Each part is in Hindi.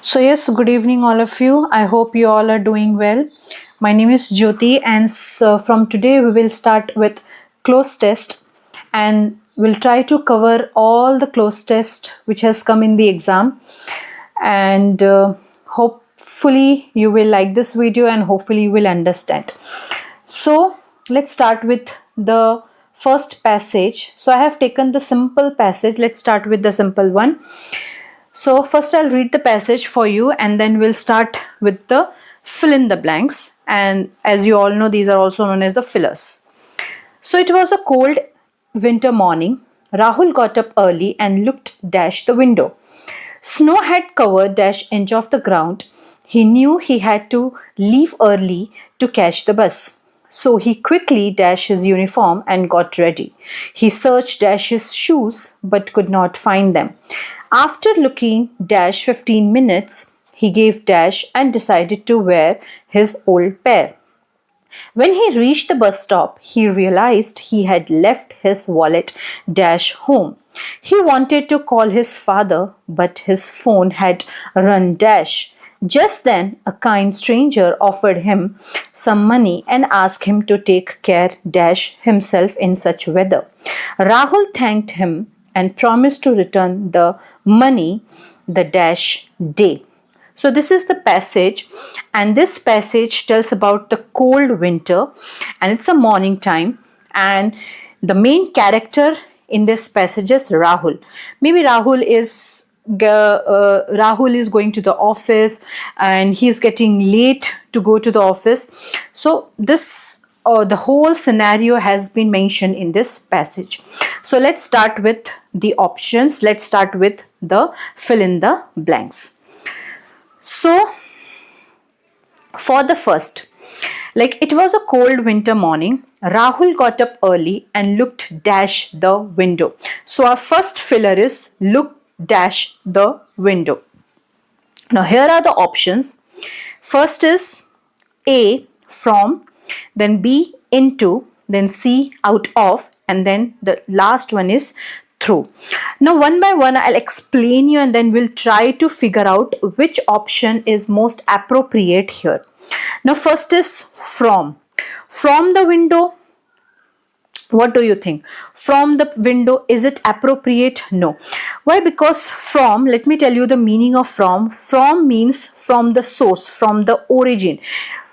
So, yes, good evening, all of you. I hope you all are doing well. My name is Jyoti, and from today, we will start with close test and we'll try to cover all the close test which has come in the exam. And hopefully, you will like this video and hopefully, you will understand. So, let's start with the first passage. So, I have taken the simple passage. Let's start with the simple one. So first I'll read the passage for you and then we'll start with the fill in the blanks, and as you all know, these are also known as the fillers. So it was a cold winter morning. Rahul got up early and looked dash the window. Snow had covered dash inch of the ground. He knew he had to leave early to catch the bus. So he quickly dashed his uniform and got ready. He searched dash his shoes but could not find them. After looking dash 15 minutes, he gave dash and decided to wear his old pair. When he reached the bus stop, he realized he had left his wallet dash home. He wanted to call his father, but his phone had run dash. Just then, a kind stranger offered him some money and asked him to take care dash himself in such weather. Rahul thanked him and promised to return the money the dash day. So this is the passage, and this passage tells about the cold winter, and it's a morning time, and the main character in this passage is Rahul. Maybe Rahul is going to the office and he's getting late to go to the office. So this the whole scenario has been mentioned in this passage. So let's start with the options. Let's start with the fill in the blanks. So for the first, like it was a cold winter morning, Rahul got up early and looked dash the window. So our first filler is look dash the window. Now here are the options. First is A, from, then B, into, then C, out of, and then the last one is through. Now one by one I'll explain you and then we'll try to figure out which option is most appropriate here. Now first is from. From the window, what do you think? From the window, is it appropriate? No. Why? Because from, let me tell you the meaning of from. From means from the source, from the origin.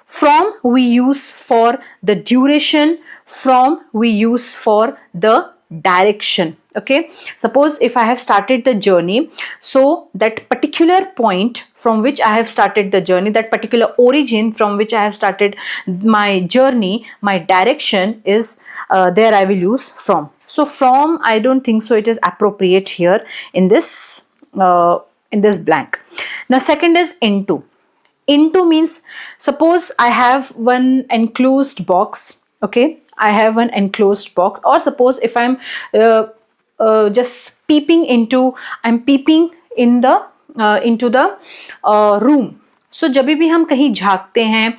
From we use for the duration. From we use for the direction. Okay, suppose if I have started the journey, so that particular point from which I have started the journey, that particular origin from which I have started my journey, my direction is there I will use from. So from, I don't think so it is appropriate here in this blank. Now second is into. Into means, suppose I have one enclosed box. Okay, I have an enclosed box, or suppose if I'm just peeping into the room. So जब भी हम कहीं झांकते हैं,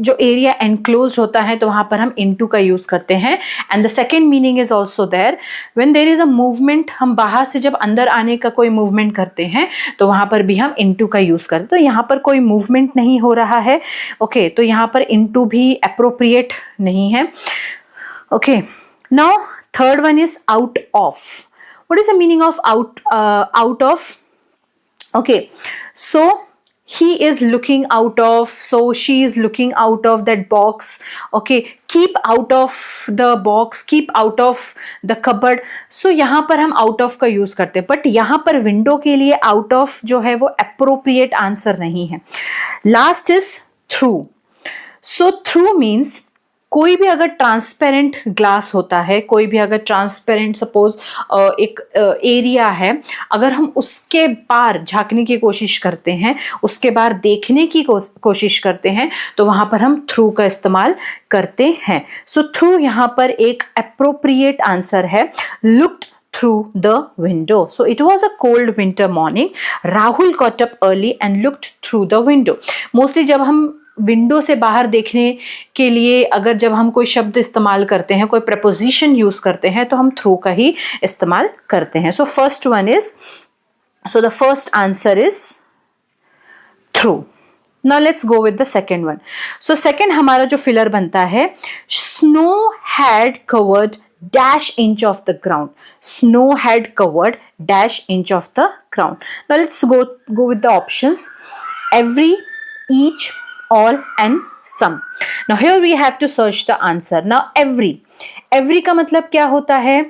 जो एरिया एनक्लोज होता है तो वहां पर हम इनटू का यूज करते हैं. And the second meaning is also there, when there is a movement, हम बाहर से जब अंदर आने का कोई मूवमेंट करते हैं तो वहां पर भी हम इनटू का यूज करते हैं. तो यहाँ पर कोई मूवमेंट नहीं हो रहा है. ओके, तो यहाँ पर इनटू भी अप्रोप्रिएट नहीं है. Okay, now third one is out of. What is the meaning of out of? Okay, so he is looking out of, so she is looking out of that box. Okay, keep out of the box, keep out of the cupboard. So यहाँ पर हम out of का यूज करते हैं, बट यहाँ पर विंडो के लिए out of जो है वो appropriate आंसर नहीं है. Last is through. So through means कोई भी अगर ट्रांसपेरेंट ग्लास होता है, कोई भी अगर ट्रांसपेरेंट सपोज एक एरिया है, अगर हम उसके पार झांकने की कोशिश करते हैं, उसके बाहर देखने की कोशिश करते हैं, तो वहां पर हम थ्रू का इस्तेमाल करते हैं. सो थ्रू यहाँ पर एक अप्रोप्रिएट आंसर है. Looked through the window. So it was a cold winter morning. Rahul got up early and looked through the window. Mostly जब हम विंडो से बाहर देखने के लिए अगर जब हम कोई शब्द इस्तेमाल करते हैं, कोई प्रपोजिशन यूज करते हैं, तो हम थ्रू का ही इस्तेमाल करते हैं. So first one is, so the first answer is through. Now let's go with the second one. So second हमारा जो filler बनता है, snow had covered dash inch of the ground. Snow had covered dash inch of the ground. Now let's go with the options. Every, each, all and some. Now here we have to search the answer. Now every का मतलब क्या होता है?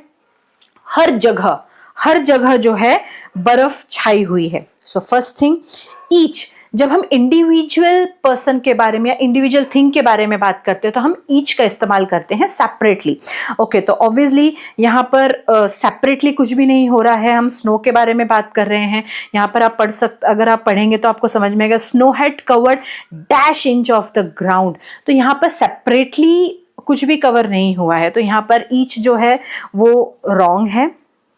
हर जगह जो है बर्फ छाई हुई है. So first thing, each. जब हम इंडिविजुअल पर्सन के बारे में या इंडिविजुअल थिंग के बारे में बात करते हैं तो हम ईच का इस्तेमाल करते हैं सेपरेटली. ओके, तो ऑब्वियसली यहाँ पर सेपरेटली कुछ भी नहीं हो रहा है. हम स्नो के बारे में बात कर रहे हैं. यहाँ पर आप अगर आप पढ़ेंगे तो आपको समझ में आएगा, snow had covered dash inch of the ground. तो यहाँ पर सेपरेटली कुछ भी कवर नहीं हुआ है. तो यहाँ पर ईच जो है वो रॉन्ग है.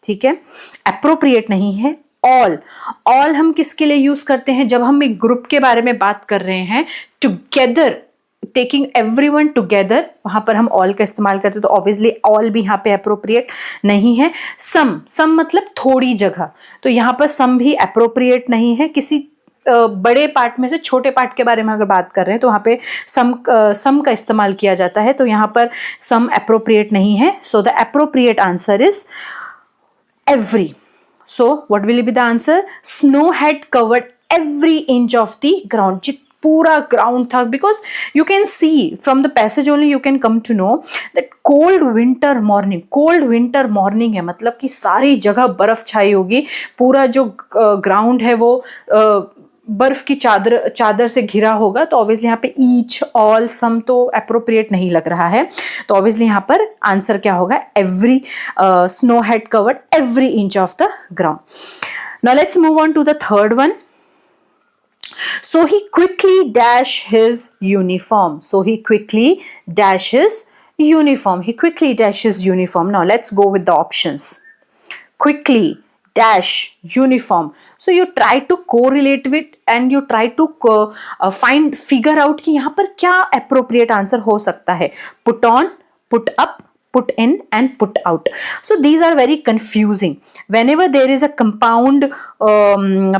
ठीक है, अप्रोप्रिएट नहीं है. ऑल हम किसके लिए यूज करते हैं? जब हम एक ग्रुप के बारे में बात कर रहे हैं, टुगेदर, टेकिंग एवरीवन टुगेदर, वहां पर हम ऑल का इस्तेमाल करते हैं. तो ऑब्वियसली ऑल भी यहाँ पे अप्रोप्रिएट नहीं है. सम मतलब थोड़ी जगह, तो यहाँ पर सम भी अप्रोप्रिएट नहीं है. किसी बड़े पार्ट में से छोटे पार्ट के बारे में अगर बात कर रहे हैं तो वहाँ पे सम का इस्तेमाल किया जाता है. तो यहाँ पर सम अप्रोप्रिएट नहीं है. So the appropriate answer is every. So what will be the answer? Snow had covered every inch of the ground. पूरा ग्राउंड था. Because you can see from the passage only you can come to know that cold winter morning है, मतलब कि सारी जगह बर्फ छाई होगी. पूरा जो ग्राउंड है वो बर्फ की चादर से घिरा होगा. तो ऑब्वियसली यहाँ पे ईच, ऑल, सम तो अप्रोप्रिएट नहीं लग रहा है. तो ऑब्वियसली यहाँ पर आंसर क्या होगा? Every. Snow had covered every inch of the ground. Now let's move on to the third one. So he quickly dashed his uniform. He quickly dashed his uniform. Now let's go with the options. Quickly, dash, uniform. So you try to correlate with and you try to figure out कि यहाँ पर क्या appropriate answer हो सकता है. Put on, put up, put in and put out. So these are very confusing. Whenever there is a compound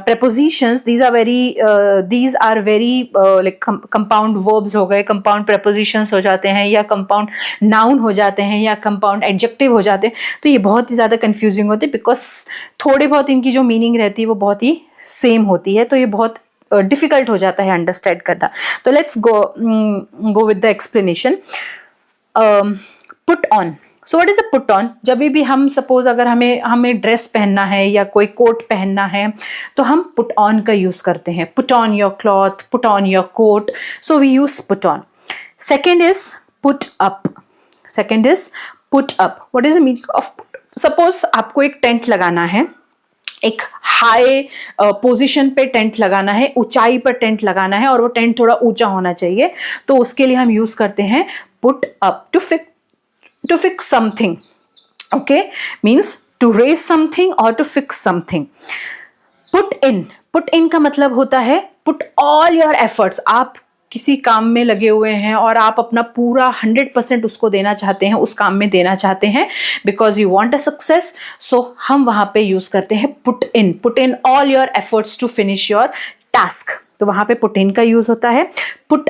prepositions, these are very like compound verbs हो गए, compound prepositions हो जाते हैं, या compound noun हो जाते हैं, या compound adjective हो जाते हैं. तो ये बहुत ही ज़्यादा confusing होते हैं because थोड़े बहुत इनकी जो meaning रहती है वो बहुत ही सेम होती है. तो ये बहुत डिफिकल्ट हो जाता है अंडरस्टैंड करना. तो let's go with the explanation. Put on. So what is a put on? जब भी हम सपोज अगर हमें ड्रेस पहनना है या कोई कोट पहनना है तो हम पुट ऑन का यूज करते हैं. Put on your cloth, put on your coat. So we use put on. Second is put up. What is the meaning of put? Suppose आपको एक टेंट लगाना है, एक हाई पोजीशन पे टेंट लगाना है, ऊंचाई पर टेंट लगाना है और वो टेंट थोड़ा ऊंचा होना चाहिए. तो उसके लिए हम यूज करते हैं put up to fix something. Okay, means to raise something or to fix something. Put in का मतलब होता है put all your efforts. आप किसी काम में लगे हुए हैं और आप अपना पूरा 100% उसको देना चाहते हैं, उस काम में देना चाहते हैं, because you want a success. So हम वहां पे यूज करते हैं put in all your efforts to finish your task. तो वहां पे पुट इन का यूज होता है. पुट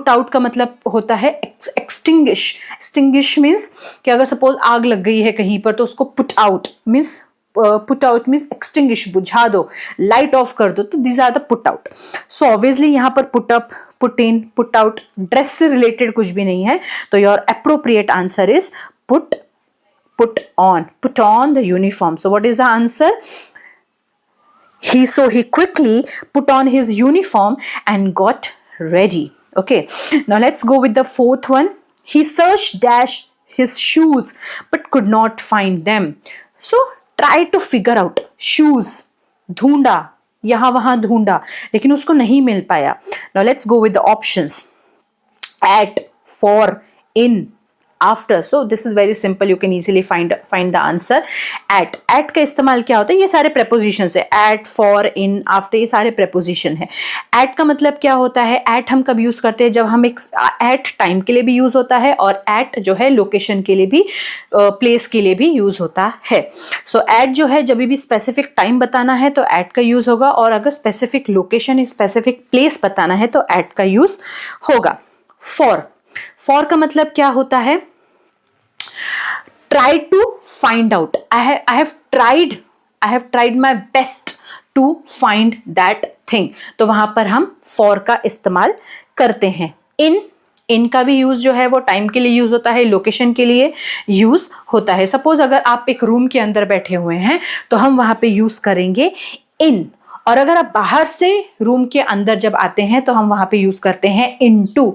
आउट का मतलब होता है एक्सटिंग्विश मीन्स कि अगर सपोज आग लग गई है कहीं पर तो उसको पुट आउट मीन्स एक्सटिंग्विश, बुझा दो, लाइट ऑफ कर दो. तो this are the put out. So obviously यहाँ पर put up, put in, put out dress से रिलेटेड कुछ भी नहीं है. तो your appropriate answer is put on the uniform. So what is the answer? He quickly put on his uniform and got ready. Okay, now let's go with the fourth one. He searched dash his shoes but could not find them. So try to figure out. Shoes, ढूंढा, यहाँ वहाँ ढूंढा लेकिन उसको नहीं मिल पाया. Now let's go with the options. At, for, in, after. So this is very simple, you can easily find the answer. At का इस्तेमाल क्या होता है, ये सारे prepositions है, at, for, in, after, ये सारे preposition है. at का मतलब क्या होता है, at हम कब यूज करते हैं, जब हम एक at टाइम के लिए भी यूज होता है और at जो है लोकेशन के लिए भी, प्लेस के लिए भी यूज होता है. सो at जो है जब भी स्पेसिफिक टाइम बताना है तो at का यूज होगा, और अगर स्पेसिफिक लोकेशन, स्पेसिफिक प्लेस बताना है तो at का यूज होगा. for का मतलब क्या होता है, try to find out. I have tried my best to find that thing. तो वहां पर हम for का इस्तेमाल करते हैं. इन का भी यूज जो है वो टाइम के लिए यूज होता है, लोकेशन के लिए यूज होता है. सपोज अगर आप एक रूम के अंदर बैठे हुए हैं तो हम वहां पे यूज करेंगे इन, और अगर आप बाहर से रूम के अंदर जब आते हैं तो हम वहां पे यूज करते हैं into.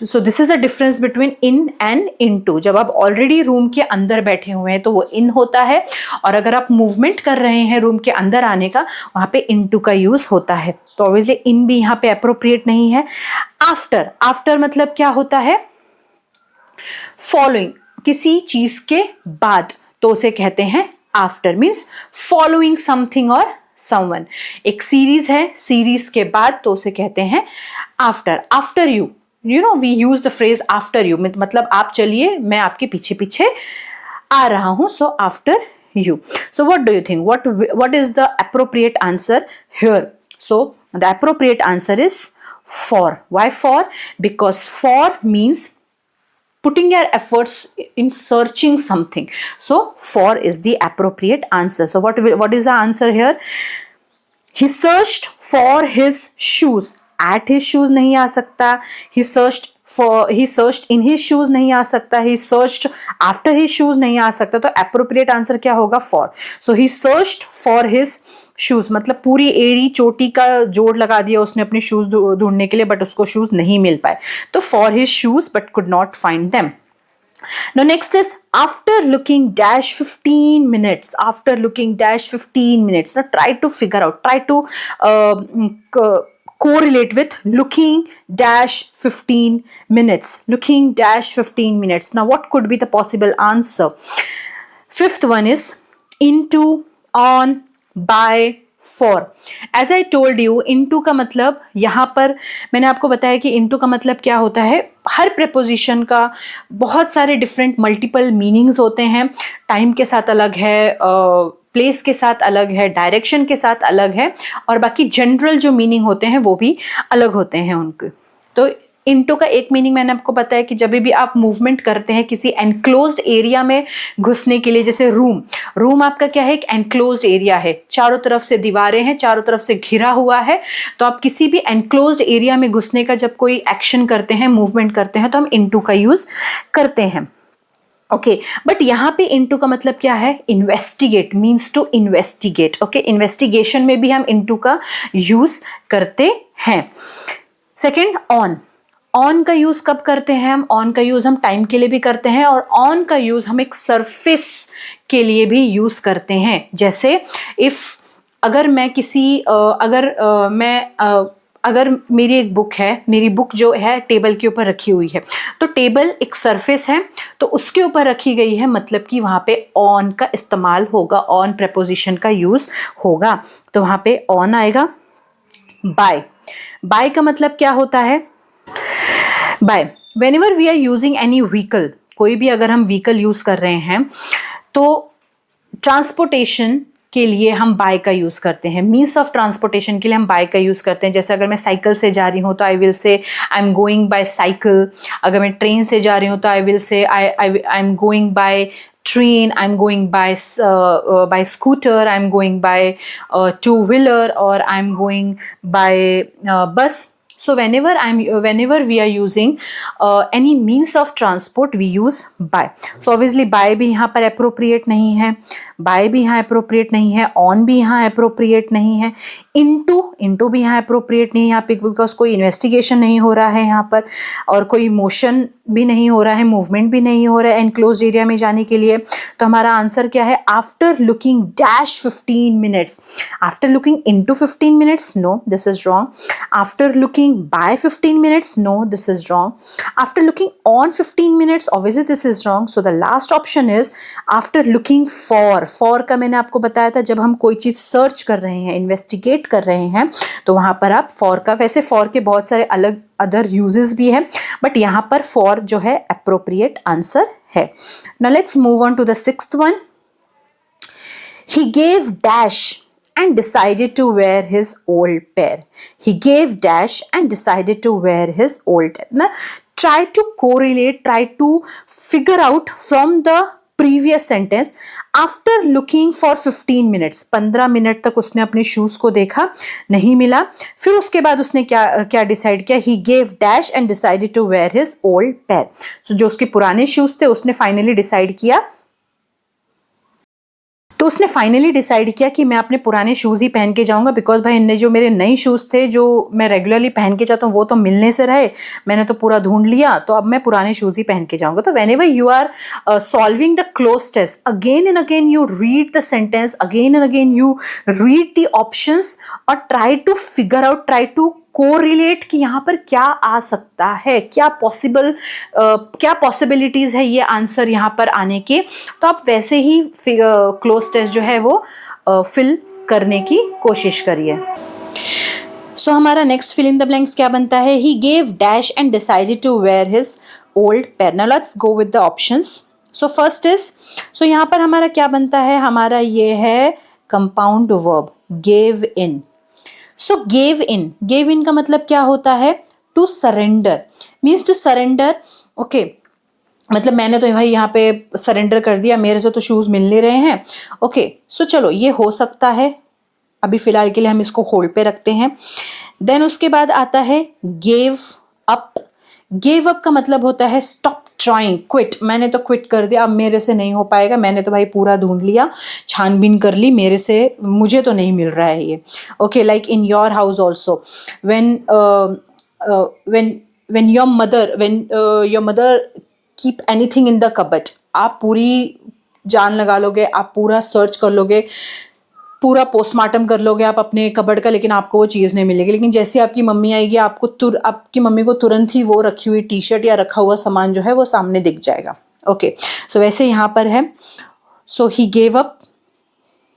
So this is a difference between in and into. जब आप ऑलरेडी रूम के अंदर बैठे हुए हैं तो वो इन होता है, और अगर आप मूवमेंट कर रहे हैं रूम के अंदर आने का, वहां पे इनटू का यूज होता है. तो ऑब्वियसली इन भी यहाँ पे अप्रोप्रिएट नहीं है. आफ्टर मतलब क्या होता है, फॉलोइंग, किसी चीज के बाद, तो उसे कहते हैं आफ्टर. मीन्स फॉलोइंग समथिंग और समवन. एक सीरीज है, सीरीज के बाद, तो उसे कहते हैं after. After you know we use the phrase after you, मतलब आप चलिए, मैं आपके पीछे पीछे आ रहा हूं. so after you. so what do you think, what is the appropriate answer here? so the appropriate answer is for. Why for? because for means putting your efforts in searching something. so for is the appropriate answer. so what is the answer here? he searched for his shoes. at his shoes नहीं आ सकता. he searched in his shoes नहीं आ सकता. he searched after his shoes नहीं आ सकता. तो appropriate answer क्या होगा, for. so he searched for his shoes, मतलब पूरी एड़ी चोटी का जोड़ लगा दिया उसने अपने शूज ढूंढने के लिए, बट उसको शूज नहीं मिल पाए. तो for his shoes but could not find them. Now next is after looking dash 15 minutes. After looking dash 15 minutes. Now try to figure out, try to correlate with looking dash 15 minutes. Looking dash 15 minutes. Now what could be the possible answer? Fifth one is into, on, by, for. As I told you, into का मतलब, यहाँ पर मैंने आपको बताया कि into का मतलब क्या होता है. हर preposition का बहुत सारे different multiple meanings होते हैं. टाइम के साथ अलग है, प्लेस के साथ अलग है, डायरेक्शन के साथ अलग है, और बाकी जनरल जो मीनिंग होते हैं वो भी अलग होते हैं उनके. तो इनटू का एक मीनिंग मैंने आपको बताया कि जब भी आप मूवमेंट करते हैं किसी एनक्लोज्ड एरिया में घुसने के लिए, जैसे रूम आपका क्या है, एक एनक्लोज्ड एरिया है, चारों तरफ से दीवारें हैं, चारों तरफ से घिरा हुआ है. तो आप किसी भी एनक्लोज्ड एरिया में घुसने का जब कोई एक्शन करते हैं, मूवमेंट करते हैं, तो हम इनटू का यूज करते हैं. ओके, बट यहाँ पे इनटू का मतलब क्या है, investigate, means to investigate. Okay, investigation में भी हम इनटू का यूज करते हैं. सेकेंड, ऑन का यूज कब करते हैं हम? ऑन का यूज हम टाइम के लिए भी करते हैं, और ऑन का यूज हम एक सरफेस के लिए भी यूज करते हैं. जैसे अगर मैं किसी अगर मेरी एक बुक है, मेरी बुक जो है टेबल के ऊपर रखी हुई है, तो टेबल एक सरफेस है, तो उसके ऊपर रखी गई है, मतलब कि वहां पे ऑन का इस्तेमाल होगा, ऑन प्रेपोजिशन का यूज होगा. तो वहां पे ऑन आएगा. बाय का मतलब क्या होता है? By, whenever we are using any vehicle, कोई भी अगर हम व्हीकल यूज कर रहे हैं तो ट्रांसपोर्टेशन के लिए हम बाय का यूज करते हैं. मीन्स ऑफ ट्रांसपोर्टेशन के लिए हम बाय का यूज करते हैं. जैसे अगर मैं साइकिल से जा रही हूँ तो I will say I am going by cycle. अगर मैं ट्रेन से जा रही हूँ तो I will say I am going by train, I'm going by scooter, I'm going by two-wheeler, or I'm going by bus. So whenever we are using any means of transport, we use by. So obviously by भी यहाँ पर appropriate नहीं है, by भी यहाँ appropriate नहीं है, on भी यहाँ appropriate नहीं है, into भी यहाँ appropriate नहीं है यहाँ पे, because कोई investigation नहीं हो रहा है यहाँ पर, और कोई motion भी नहीं हो रहा है, मूवमेंट भी नहीं हो रहा है एनक्लोज एरिया में जाने के लिए। तो हमारा आंसर क्या है? After looking dash 15 minutes. After looking into 15 minutes, no, this is wrong. After looking by 15 minutes, no, this is wrong. After looking on 15 minutes, obviously this is wrong. So the last option is after looking for का मैंने आपको बताया था, जब हम कोई चीज सर्च कर रहे हैं, इन्वेस्टिगेट कर रहे हैं, तो वहां पर आप फॉर का, वैसे फॉर के बहुत सारे अलग अदर यूजेस भी है, बट यहां पर फॉर जो है अप्रोप्रिएट आंसर है। Now let's move on to the sixth one. He gave dash and decided to wear his old pair. He gave dash and decided to wear his old pair. Now, try to correlate, try to figure out from the previous sentence. After looking for 15 minutes, 15 minute तक उसने अपने शूज को देखा, नहीं मिला। फिर उसके बाद उसने क्या डिसाइड किया? He gave dash and decided to wear his old pair. So जो उसके पुराने शूज थे उसने फाइनली डिसाइड किया, तो उसने फाइनली डिसाइड किया कि मैं अपने पुराने शूज़ ही पहन के जाऊंगा, बिकॉज भाई इनने जो मेरे नए शूज़ थे जो मैं रेगुलरली पहन के जाता हूँ वो तो मिलने से रहे, मैंने तो पूरा ढूंढ लिया, तो अब मैं पुराने शूज़ ही पहन के जाऊंगा। तो whenever you are solving the cloze test, again and again you read the sentence, again and again you read the options और try to figure out, try to correlate कि यहाँ पर क्या आ सकता है, क्या पॉसिबिलिटीज है ये आंसर यहाँ पर आने की। तो आप वैसे ही क्लोज टेस्ट जो है वो फिल करने की कोशिश करिए। सो हमारा next fill in the blanks क्या बनता है? He gave dash and decided to wear his old pair. Now let's go with the options. So first is, so यहाँ पर हमारा क्या बनता है? हमारा ये है compound verb gave in. So gave in का मतलब क्या होता है? To surrender, means to surrender. Okay, मतलब मैंने तो भाई यहाँ पे सरेंडर कर दिया, मेरे से तो शूज मिल नहीं रहे हैं। ओके, सो चलो ये हो सकता है, अभी फिलहाल के लिए हम इसको होल्ड पे रखते हैं। देन उसके बाद आता है गेव अप। गेव अप का मतलब होता है स्टॉप ट्राइंग, क्विट। मैंने तो क्विट कर दिया, अब मेरे से नहीं हो पाएगा, मैंने तो भाई पूरा ढूंढ लिया, छानबीन कर ली, मेरे से, मुझे तो नहीं मिल रहा है ये। Okay, like in your house also, when your mother keep anything in the cupboard, आप पूरी जान लगा लोगे, आप पूरा सर्च कर लोगे, पूरा पोस्टमार्टम कर लोगे आप अपने कबर्ड का, लेकिन आपको वो चीज़ नहीं मिलेगी। लेकिन जैसे आपकी मम्मी आएगी, आपकी मम्मी को तुरंत ही वो रखी हुई टी शर्ट या रखा हुआ सामान जो है वो सामने दिख जाएगा। ओके, सो वैसे यहाँ पर है, so he gave up,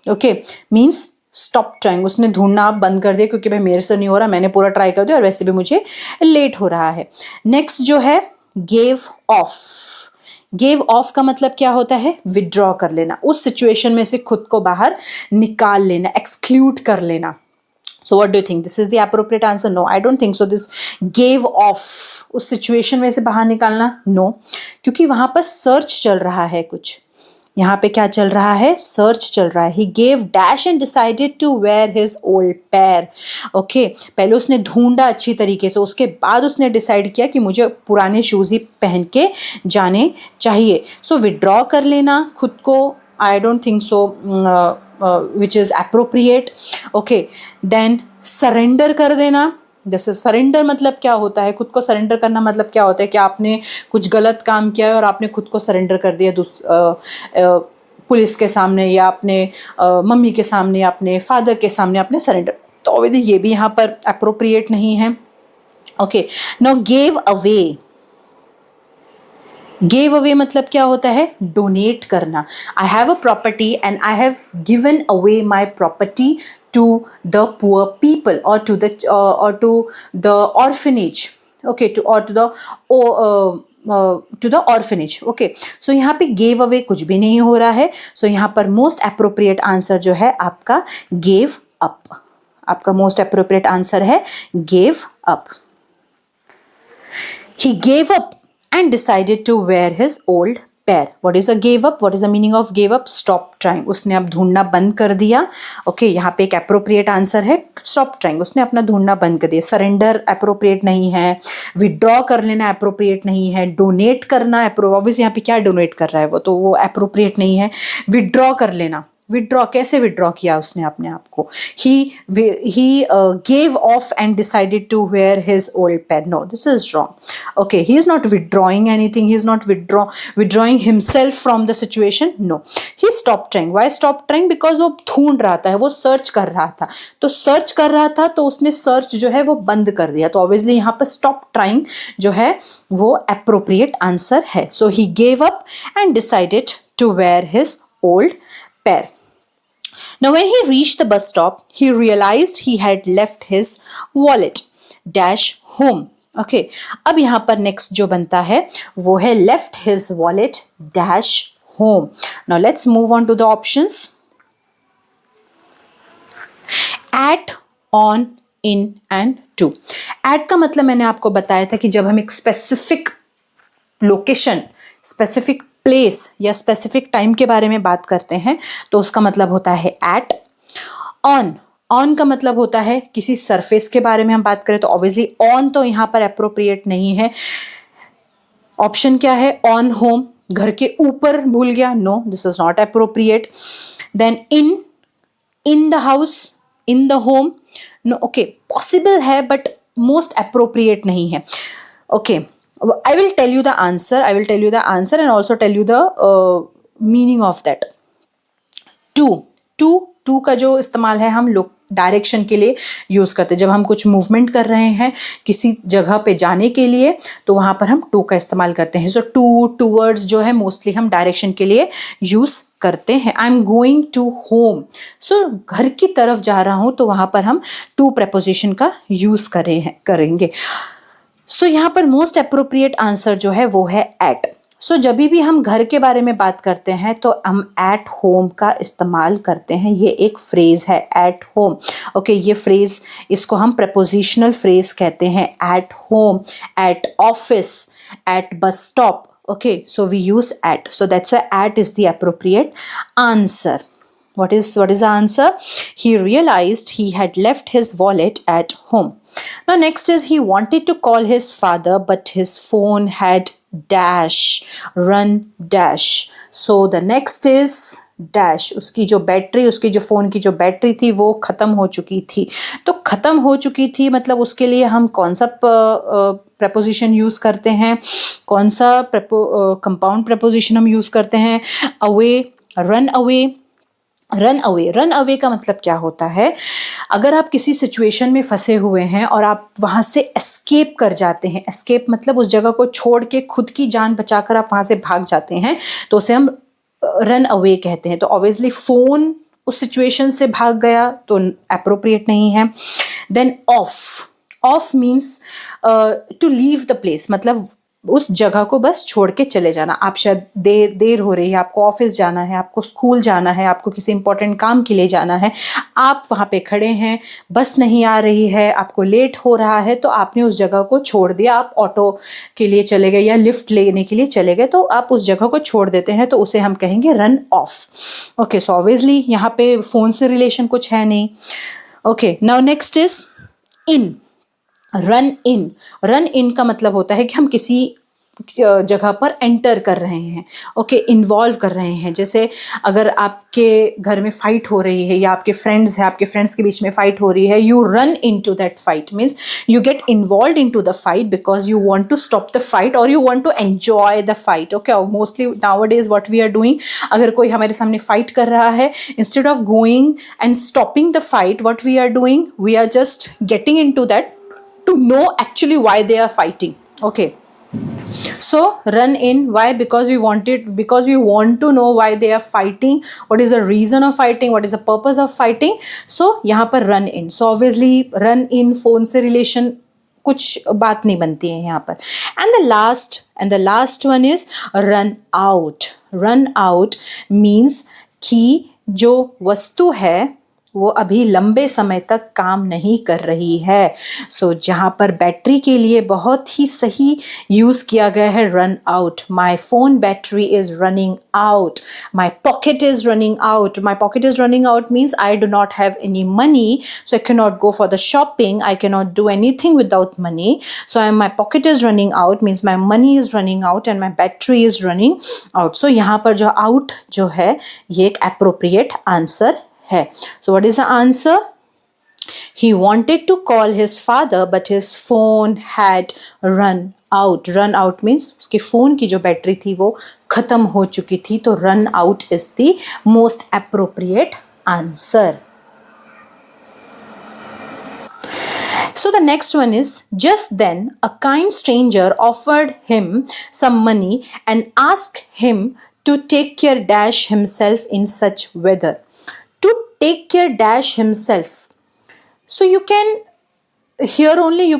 okay, means stop trying, उसने ढूंढना आप बंद कर दिया, क्योंकि भाई मेरे से नहीं हो रहा, मैंने पूरा ट्राई कर दिया और वैसे भी मुझे लेट हो रहा है। नेक्स्ट जो है गेव ऑफ। गेव ऑफ का मतलब क्या होता है? विड्रॉ कर लेना, उस सिचुएशन में से खुद को बाहर निकाल लेना, एक्सक्लूड कर लेना। So what do you think? This is the appropriate answer? No, I don't think so. This gave off, उस सिचुएशन में से बाहर निकालना, no, क्योंकि वहां पर सर्च चल रहा है कुछ। यहाँ पे क्या चल रहा है? सर्च चल रहा है। He gave dash and decided to wear his old pair. Okay, पहले उसने ढूंढा अच्छी तरीके से, उसके बाद उसने डिसाइड किया कि मुझे पुराने शूज ही पहन के जाने चाहिए। सो विड्रॉ कर लेना खुद को, I don't think so which is appropriate. Okay, then surrender कर देना। जैसे सरेंडर मतलब क्या होता है? खुद को सरेंडर करना मतलब क्या होता है कि आपने कुछ गलत काम किया है और आपने खुद को सरेंडर कर दिया पुलिस के सामने, या अपने मम्मी के सामने, या अपने फादर के सामने आपने सरेंडर। तो ऑब्वियसली ये भी यहाँ पर अप्रोप्रिएट नहीं है। Okay, now gave away. Gave away मतलब क्या होता है? डोनेट करना। I have a property and I have given away my property to the poor people, or to the orphanage, okay, to the orphanage. Okay, so यहाँ पे gave away कुछ भी नहीं हो रहा है, so यहाँ पर most appropriate answer जो है आपका gave up। आपका most appropriate answer है gave up। He gave up and decided to wear his old pair. What is a gave up? What is the meaning of gave up? Stop trying. उसने अब ढूंढना बंद कर दिया। ओके, यहाँ पे एक appropriate answer है stop trying, उसने अपना ढूंढना बंद कर दिया। सरेंडर appropriate नहीं है, विड्रॉ कर लेना appropriate नहीं है, डोनेट करना ऑब्वियसली यहाँ पे क्या डोनेट कर रहा है वो, तो वो appropriate नहीं है। विड्रॉ कर लेना विड्रॉ, कैसे विड्रॉ किया उसने अपने आप को? ही gave off and decided to wear his old pen. No, this is wrong. Okay, he is not withdrawing anything. He is not withdrawing himself from the situation. No, he stopped trying. Why stopped trying? Because वो ढूंढ रहा था, वो सर्च कर रहा था. तो सर्च कर रहा था तो उसने सर्च जो है वो बंद कर दिया. तो ऑब्वियसली यहाँ पर stop trying जो है वो appropriate answer है. So he gave up and decided to wear his old pair. Now when he reached the bus stop, he realized he had left his wallet dash home. Okay, अब यहाँ पर next जो बनता है वो है left his wallet dash home. Now let's move on to the options. At, on, in and to. At का मतलब मैंने आपको बताया था कि जब हम एक specific लोकेशन, स्पेसिफिक प्लेस या स्पेसिफिक टाइम के बारे में बात करते हैं तो उसका मतलब होता है एट. ऑन का मतलब होता है किसी सरफेस के बारे में हम बात करें तो ऑब्वियसली ऑन तो यहाँ पर अप्रोप्रिएट नहीं है. ऑप्शन क्या है? ऑन होम, घर के ऊपर भूल गया. No, this is not appropriate. Then in the house, in the home. No, okay, possible है बट मोस्ट अप्रोप्रिएट नहीं है. Okay, I will tell you the answer. I will tell you the answer and also tell you the meaning of that. To का जो इस्तेमाल है हम लोग डायरेक्शन के लिए यूज़ करते हैं. जब हम कुछ मूवमेंट कर रहे हैं किसी जगह पे जाने के लिए तो वहाँ पर हम टू का इस्तेमाल करते हैं. सो टूवर्ड्स जो है मोस्टली हम डायरेक्शन के लिए यूज़ करते हैं. I am going to home. So घर की तरफ जा रहा हूँ तो वहाँ पर हम टू प्रेपोजिशन का यूज़ करेंगे. सो यहाँ पर मोस्ट अप्रोप्रिएट आंसर जो है वो है एट. सो जब भी हम घर के बारे में बात करते हैं तो हम एट होम का इस्तेमाल करते हैं. ये एक फ्रेज है एट होम. ओके, ये फ्रेज, इसको हम प्रपोजिशनल फ्रेज कहते हैं. At home, at office, at bus stop. Okay, so we use at. So that's why at is the appropriate answer. What is the answer? He realized he had left his wallet at home. Now next is he wanted to call his father but his phone had dash run dash. So the next is dash. उसकी जो फ़ोन की जो बैटरी थी वो ख़त्म हो चुकी थी. तो ख़त्म हो चुकी थी मतलब उसके लिए हम कौन सा प्रपोजिशन यूज़ करते हैं? कौन सा कंपाउंड प्रपोजिशन हम यूज़ करते हैं? Away, run away. Run away का मतलब क्या होता है? अगर आप किसी सिचुएशन में फंसे हुए हैं और आप वहाँ से एस्केप कर जाते हैं, एस्केप मतलब उस जगह को छोड़ के खुद की जान बचाकर आप वहाँ से भाग जाते हैं तो उसे हम रन अवे कहते हैं. तो ऑब्वियसली फ़ोन उस सिचुएशन से भाग गया तो अप्रोप्रिएट नहीं है. Then off means to leave the place, मतलब उस जगह को बस छोड़ के चले जाना. आप शायद देर हो रही है, आपको ऑफिस जाना है, आपको स्कूल जाना है, आपको किसी इंपॉर्टेंट काम के लिए जाना है, आप वहाँ पे खड़े हैं, बस नहीं आ रही है, आपको लेट हो रहा है तो आपने उस जगह को छोड़ दिया. आप ऑटो के लिए चले गए या लिफ्ट लेने के लिए चले गए तो आप उस जगह को छोड़ देते हैं तो उसे हम कहेंगे run of. Okay, so obviously यहाँ पे फ़ोन से रिलेशन कुछ है नहीं. Okay, now next is in. Run in का मतलब होता है कि हम किसी जगह पर एंटर कर रहे हैं. ओके, इन्वॉल्व कर रहे हैं. जैसे अगर आपके घर में फाइट हो रही है या आपके फ्रेंड्स हैं, आपके फ्रेंड्स के बीच में फाइट हो रही है, you run in to that fight means you get involve in to the fight because you want to stop the fight और you want to enjoy the fight. Okay, mostly nowadays what we are doing, अगर कोई हमारे सामने फाइट कर रहा है, instead of going and stopping the fight, what we are doing, we are just getting in to that to know actually why they are fighting. Okay, so run in. Why? Because we want to know why they are fighting, what is the reason of fighting, what is the purpose of fighting. So यहाँ पर run in. So obviously run in phone से relation कुछ बात नहीं बनती है यहाँ पर. And the last one is run out. Run out means कि जो वस्तु है वो अभी लंबे समय तक काम नहीं कर रही है। सो जहाँ पर बैटरी के लिए बहुत ही सही यूज़ किया गया है run out. My phone battery is running out, my pocket is running out. My pocket is running out means I do not have any money, so I can not go for the shopping, I cannot do anything without money, so my pocket is running out means my money is running out and my battery is running out। so यहाँ पर जो out जो है ये एक appropriate answer है। so what is the answer? He wanted to call his father but his phone had run out। run out means उसके फोन की जो बैटरी थी वो खत्म हो चुकी थी, तो run out is the most appropriate answer। So the next one is, just then a kind stranger offered him some money and asked him to take care dash himself in such weather। To take care dash himself, so you can here only you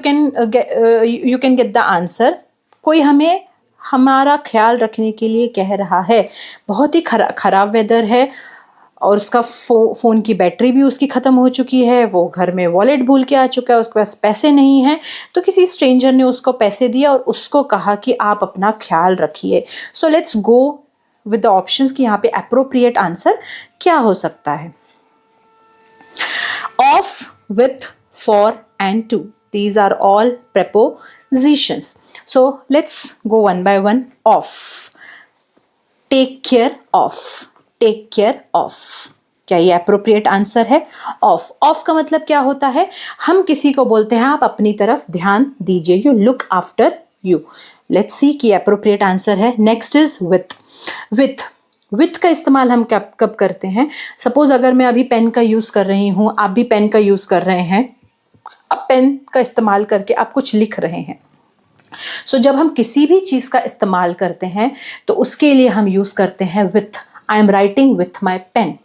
can get the answer। कोई हमें हमारा ख्याल रखने के लिए कह रहा है, बहुत ही खराब वेदर है और उसका फ़ोन की बैटरी भी उसकी ख़त्म हो चुकी है, वो घर में वॉलेट भूल के आ चुका है, उसके पास पैसे नहीं हैं, तो किसी स्ट्रेंजर ने उसको पैसे दिया और उसको कहा कि आप अपना ख्याल रखिए। So let's go with the options कि यहाँ पे अप्रोप्रिएट आंसर क्या हो सकता है। Of, with, for and to, these are all prepositions। so let's go one by one। off, take care of, take care of, क्या ये अप्रोप्रिएट आंसर है? ऑफ, ऑफ का मतलब क्या होता है? हम किसी को बोलते हैं आप अपनी तरफ ध्यान दीजिए, you look after you. Let's see कि अप्रोप्रिएट आंसर है। Next is with, with, with का इस्तेमाल हम कब कब करते हैं? सपोज अगर मैं अभी पेन का यूज कर रही हूं, आप भी पेन का यूज कर रहे हैं, अब पेन का इस्तेमाल करके आप कुछ लिख रहे हैं। सो जब हम किसी भी चीज का इस्तेमाल करते हैं तो उसके लिए हम यूज करते हैं with. I am writing with my pen.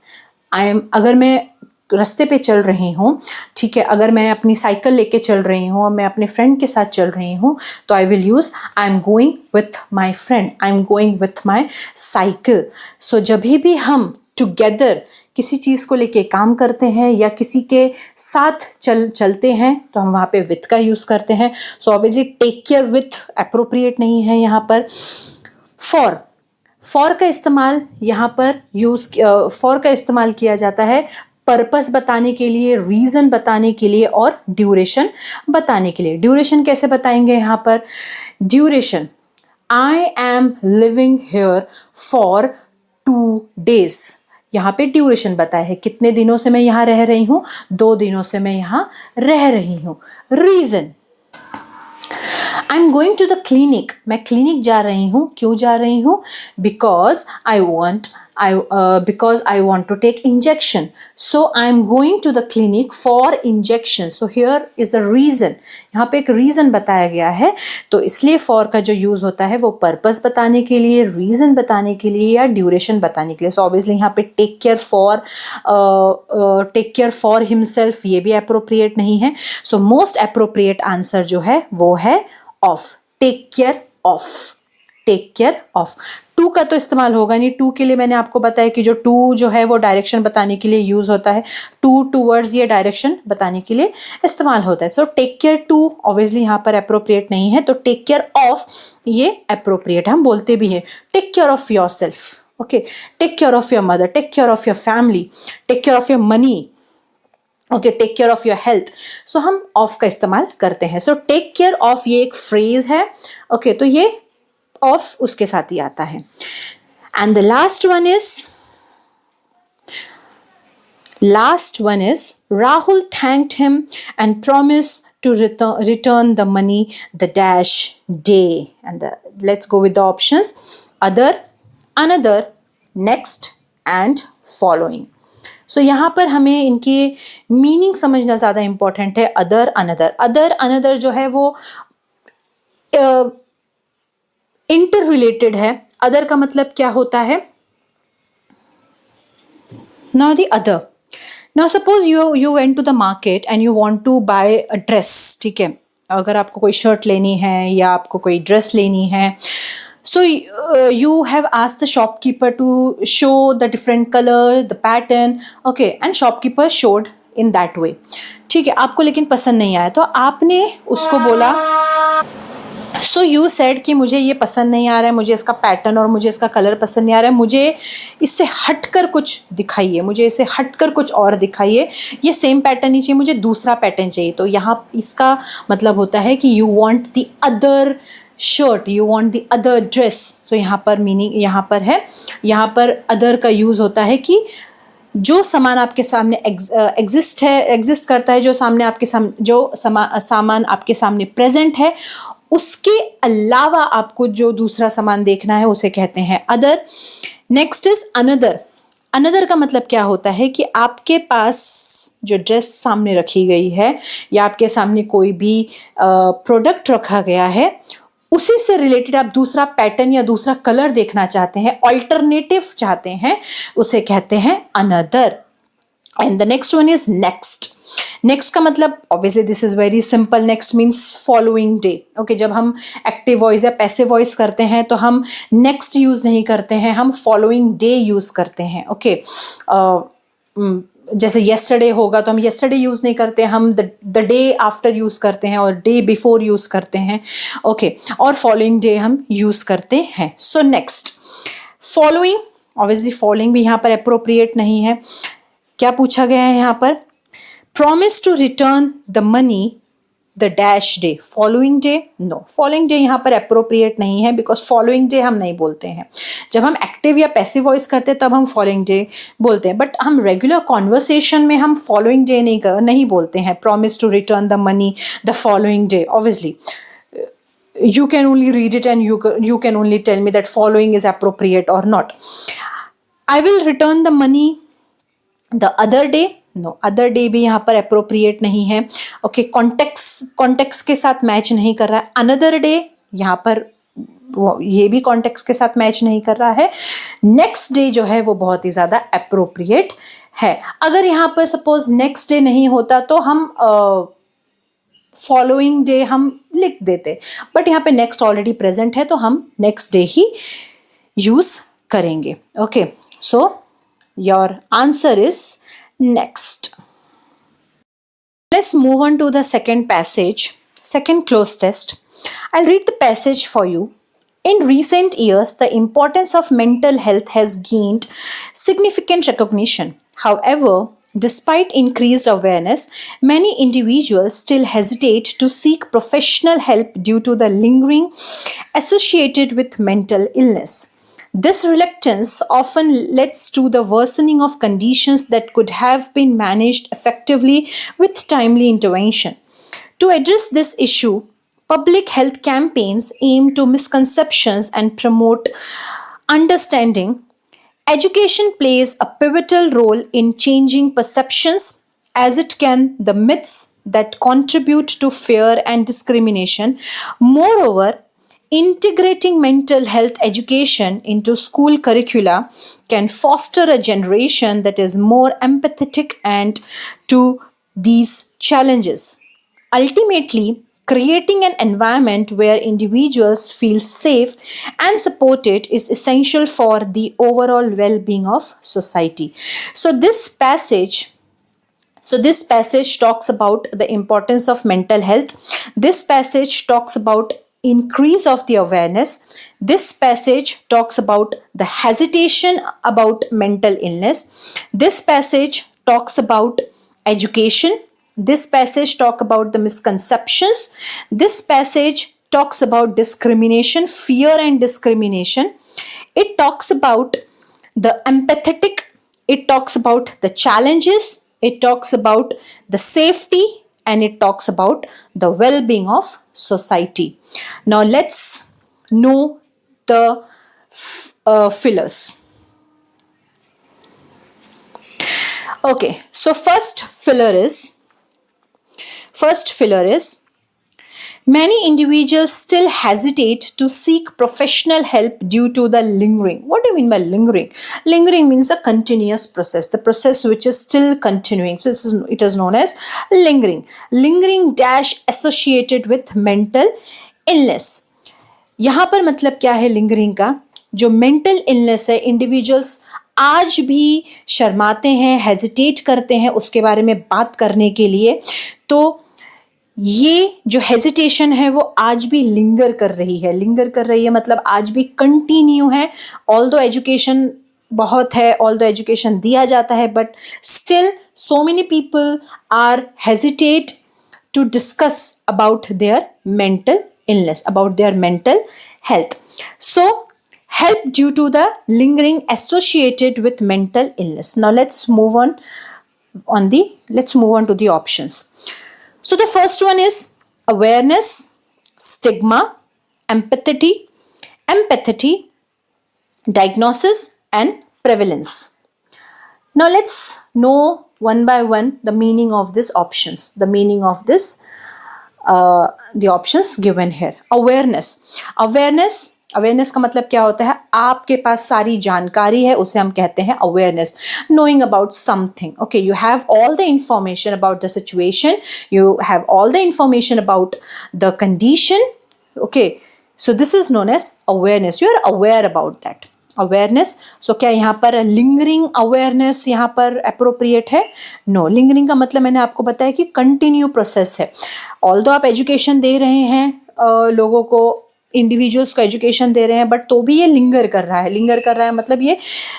अगर मैं रास्ते पे चल रही हूँ, ठीक है, अगर मैं अपनी साइकिल लेके चल रही हूँ और मैं अपने फ्रेंड के साथ चल रही हूँ, तो I will use I am going with my friend, I am going with my cycle. So जब भी हम टुगेदर किसी चीज़ को लेके काम करते हैं या किसी के साथ चलते हैं तो हम वहाँ पे विथ का यूज़ करते हैं। So obviously take care with appropriate नहीं है यहाँ पर। फॉर, फॉर का इस्तेमाल यहाँ पर फॉर का इस्तेमाल किया जाता है पर्पस बताने के लिए, रीज़न बताने के लिए और ड्यूरेशन बताने के लिए। ड्यूरेशन कैसे बताएंगे यहाँ पर? Duration, I am living here for 2 days। यहाँ पे ड्यूरेशन बताया है, कितने दिनों से मैं यहाँ रह रही हूँ, 2 दिनों से मैं यहाँ रह रही हूँ। Reason, I am going to the clinic, मैं क्लिनिक जा रही हूँ, क्यों जा रही हूँ? Because I want to take injection, so I am going to the clinic for injection. So here is the reason, यहाँ पे एक रीज़न बताया गया है, तो इसलिए फॉर का जो यूज़ होता है वो पर्पस बताने के लिए, रीज़न बताने के लिए या ड्यूरेशन बताने के लिए। सो ऑब्वियसली यहाँ पे टेक केयर फॉर हिमसेल्फ ये भी अप्रोप्रिएट नहीं है। सो मोस्ट अप्रोप्रिएट आंसर जो है वो है of, take care of, take care of. To का तो इस्तेमाल होगा नहीं, टू के लिए मैंने आपको बताया कि जो टू जो है वो डायरेक्शन बताने के लिए यूज होता है, टू टूवर्ड्स ये डायरेक्शन बताने के लिए इस्तेमाल होता है। So take care to obviously यहाँ पर अप्रोप्रिएट नहीं है, तो टेक केयर ऑफ ये अप्रोप्रिएट, हम बोलते भी हैं take care of yourself, okay, take care of your mother, take care of your family, take care of your money, okay, take care of your health. So हम ऑफ का इस्तेमाल करते हैं। सो टेक केयर ऑफ ये एक फ्रेज है, ओके, तो ये ऑफ उसके साथ ही आता है। And the last one is Rahul thanked him and promise to return the money the dash day. And let's go with the options other, another, next and following. So यहाँ पर हमें इनकी मीनिंग समझना ज़्यादा इंपॉर्टेंट है। अदर, अनदर, अदर अनदर जो है वो इंटर रिलेटेड है। अदर का मतलब क्या होता है? Now the other, now suppose you went to the market and you want to buy a dress, ठीक है, अगर आपको कोई शर्ट लेनी है या आपको कोई ड्रेस लेनी है So you have asked the shopkeeper to show the different color, the pattern, okay, and shopkeeper showed in that way. ठीक है, आपको लेकिन पसंद नहीं आया तो आपने उसको बोला, सो यू सेड कि मुझे ये पसंद नहीं आ रहा है, मुझे इसका पैटर्न और मुझे इसका कलर पसंद नहीं आ रहा है, मुझे इससे हटकर कुछ दिखाइए, मुझे इससे हटकर कुछ और दिखाइए, ये सेम पैटर्न नहीं चाहिए, मुझे दूसरा पैटर्न चाहिए. तो यहाँ इसका मतलब होता है कि you want the other shirt, you want the other dress. तो यहाँ पर मीनिंग यहाँ पर है, यहाँ पर अदर का यूज़ होता है कि जो सामान आपके सामने एग्जिस्ट करता है, जो सामने आपके सामने जो सामान आपके सामने प्रेजेंट है, उसके अलावा आपको जो दूसरा सामान देखना है उसे कहते हैं other. Next is another. Another का मतलब क्या होता है कि आपके पास जो ड्रेस सामने रखी गई है या आपके सामने कोई भी प्रोडक्ट रखा गया है, उसी से रिलेटेड आप दूसरा पैटर्न या दूसरा कलर देखना चाहते हैं, ऑल्टरनेटिव चाहते हैं, उसे कहते हैं another. And the next one is next. Next का मतलब obviously this is very simple. Next means following day. Okay, जब हम एक्टिव वॉइस या पैसिव वॉइस करते हैं तो हम नेक्स्ट यूज नहीं करते हैं, हम फॉलोइंग डे यूज करते हैं. ओके, जैसे येस्टरडे होगा तो हम येस्टरडे यूज़ नहीं करते, हम द डे आफ्टर यूज़ करते हैं और डे बिफोर यूज़ करते हैं. ओके, और फॉलोइंग डे हम यूज़ करते हैं. So next, following, obviously following भी यहाँ पर अप्रोप्रिएट नहीं है. क्या पूछा गया है यहाँ पर? Promise to return the money the dash day. Following day, no, following day यहाँ पर अप्रोप्रिएट नहीं है, बिकॉज फॉलोइंग डे हम नहीं बोलते हैं. जब हम एक्टिव या पैसिव वॉइस करते हैं तब हम फॉलोइंग डे बोलते हैं, बट हम रेगुलर कॉन्वर्सेशन में हम फॉलोइंग डे नहीं बोलते हैं. Promise to return the money the following day, obviously you can only read it and you can only tell me that following is appropriate or not. I will return the money the other day. No, other day भी यहाँ पर अप्रोप्रिएट नहीं है. ओके, कॉन्टेक्स्ट के साथ मैच नहीं कर रहा है. अनदर डे यहाँ पर ये भी कॉन्टेक्स्ट के साथ मैच नहीं कर रहा है. नेक्स्ट डे जो है वो बहुत ही ज़्यादा अप्रोप्रिएट है. अगर यहाँ पर सपोज नेक्स्ट डे नहीं होता तो हम फॉलोइंग डे हम लिख देते, बट यहाँ पे नेक्स्ट ऑलरेडी प्रेजेंट है तो हम नेक्स्ट डे ही यूज करेंगे. Okay, so your answer is next. Let's move on to the second passage, second cloze test. I'll read the passage for you. In recent years, the importance of mental health has gained significant recognition. However, despite increased awareness, many individuals still hesitate to seek professional help due to the lingering associated with mental illness. This reluctance often leads to the worsening of conditions that could have been managed effectively with timely intervention. To address this issue, public health campaigns aim to misconceptions and promote understanding. Education plays a pivotal role in changing perceptions, as it can the myths that contribute to fear and discrimination. Moreover, integrating mental health education into school curricula can foster a generation that is more empathetic and to these challenges. Ultimately, creating an environment where individuals feel safe and supported is essential for the overall well-being of society. So this passage talks about the importance of mental health. This passage talks about increase of the awareness. This passage talks about the hesitation about mental illness. This passage talks about education. This passage talks about the misconceptions. This passage talks about discrimination, fear and discrimination. It talks about the empathetic. It talks about the challenges. It talks about the safety, and it talks about the well-being of society. Now let's know the fillers. Okay, so first filler is many individuals still hesitate to seek professional help due to the lingering. What do you mean by lingering? Lingering means a continuous process, the process which is still continuing. So it is known as lingering. Lingering dash associated with mental illness. यहाँ पर मतलब क्या है लिंगरिंग का, जो मेंटल इलनेस है, इंडिविजुअल्स आज भी शर्माते हैं, हेजिटेट करते हैं उसके बारे में बात करने के लिए। तो ये जो हेजिटेशन है वो आज भी लिंगर कर रही है, लिंगर कर रही है मतलब आज भी कंटिन्यू है। ऑल्दो एजुकेशन बहुत है, ऑल्दो एजुकेशन दिया जाता है, but still so many people are hesitate to discuss about their mental illness, about their mental health. So, help due to the lingering associated with mental illness. Now, let's move on to the options. So, the first one is awareness, stigma, empathy, diagnosis, and prevalence. Now let's know one by one the meaning of these options, the meaning of this the options given here. Awareness का मतलब क्या होता है, आपके पास सारी जानकारी है, उसे हम कहते हैं awareness. Knowing about something, okay, you have all the information about the situation, you have all the information about the condition, okay, so this is known as awareness. You are aware about that. Awareness. So क्या यहाँ पर लिंगरिंग अवेयरनेस यहाँ पर अप्रोप्रिएट है? नो. लिंगरिंग का मतलब मैंने आपको बताया कि कंटिन्यू प्रोसेस है. ऑल्दो आप एजुकेशन दे रहे हैं लोगों को, इंडिविजुअल्स को एजुकेशन दे रहे हैं, बट तो भी ये लिंगर कर रहा है. लिंगर कर रहा है मतलब ये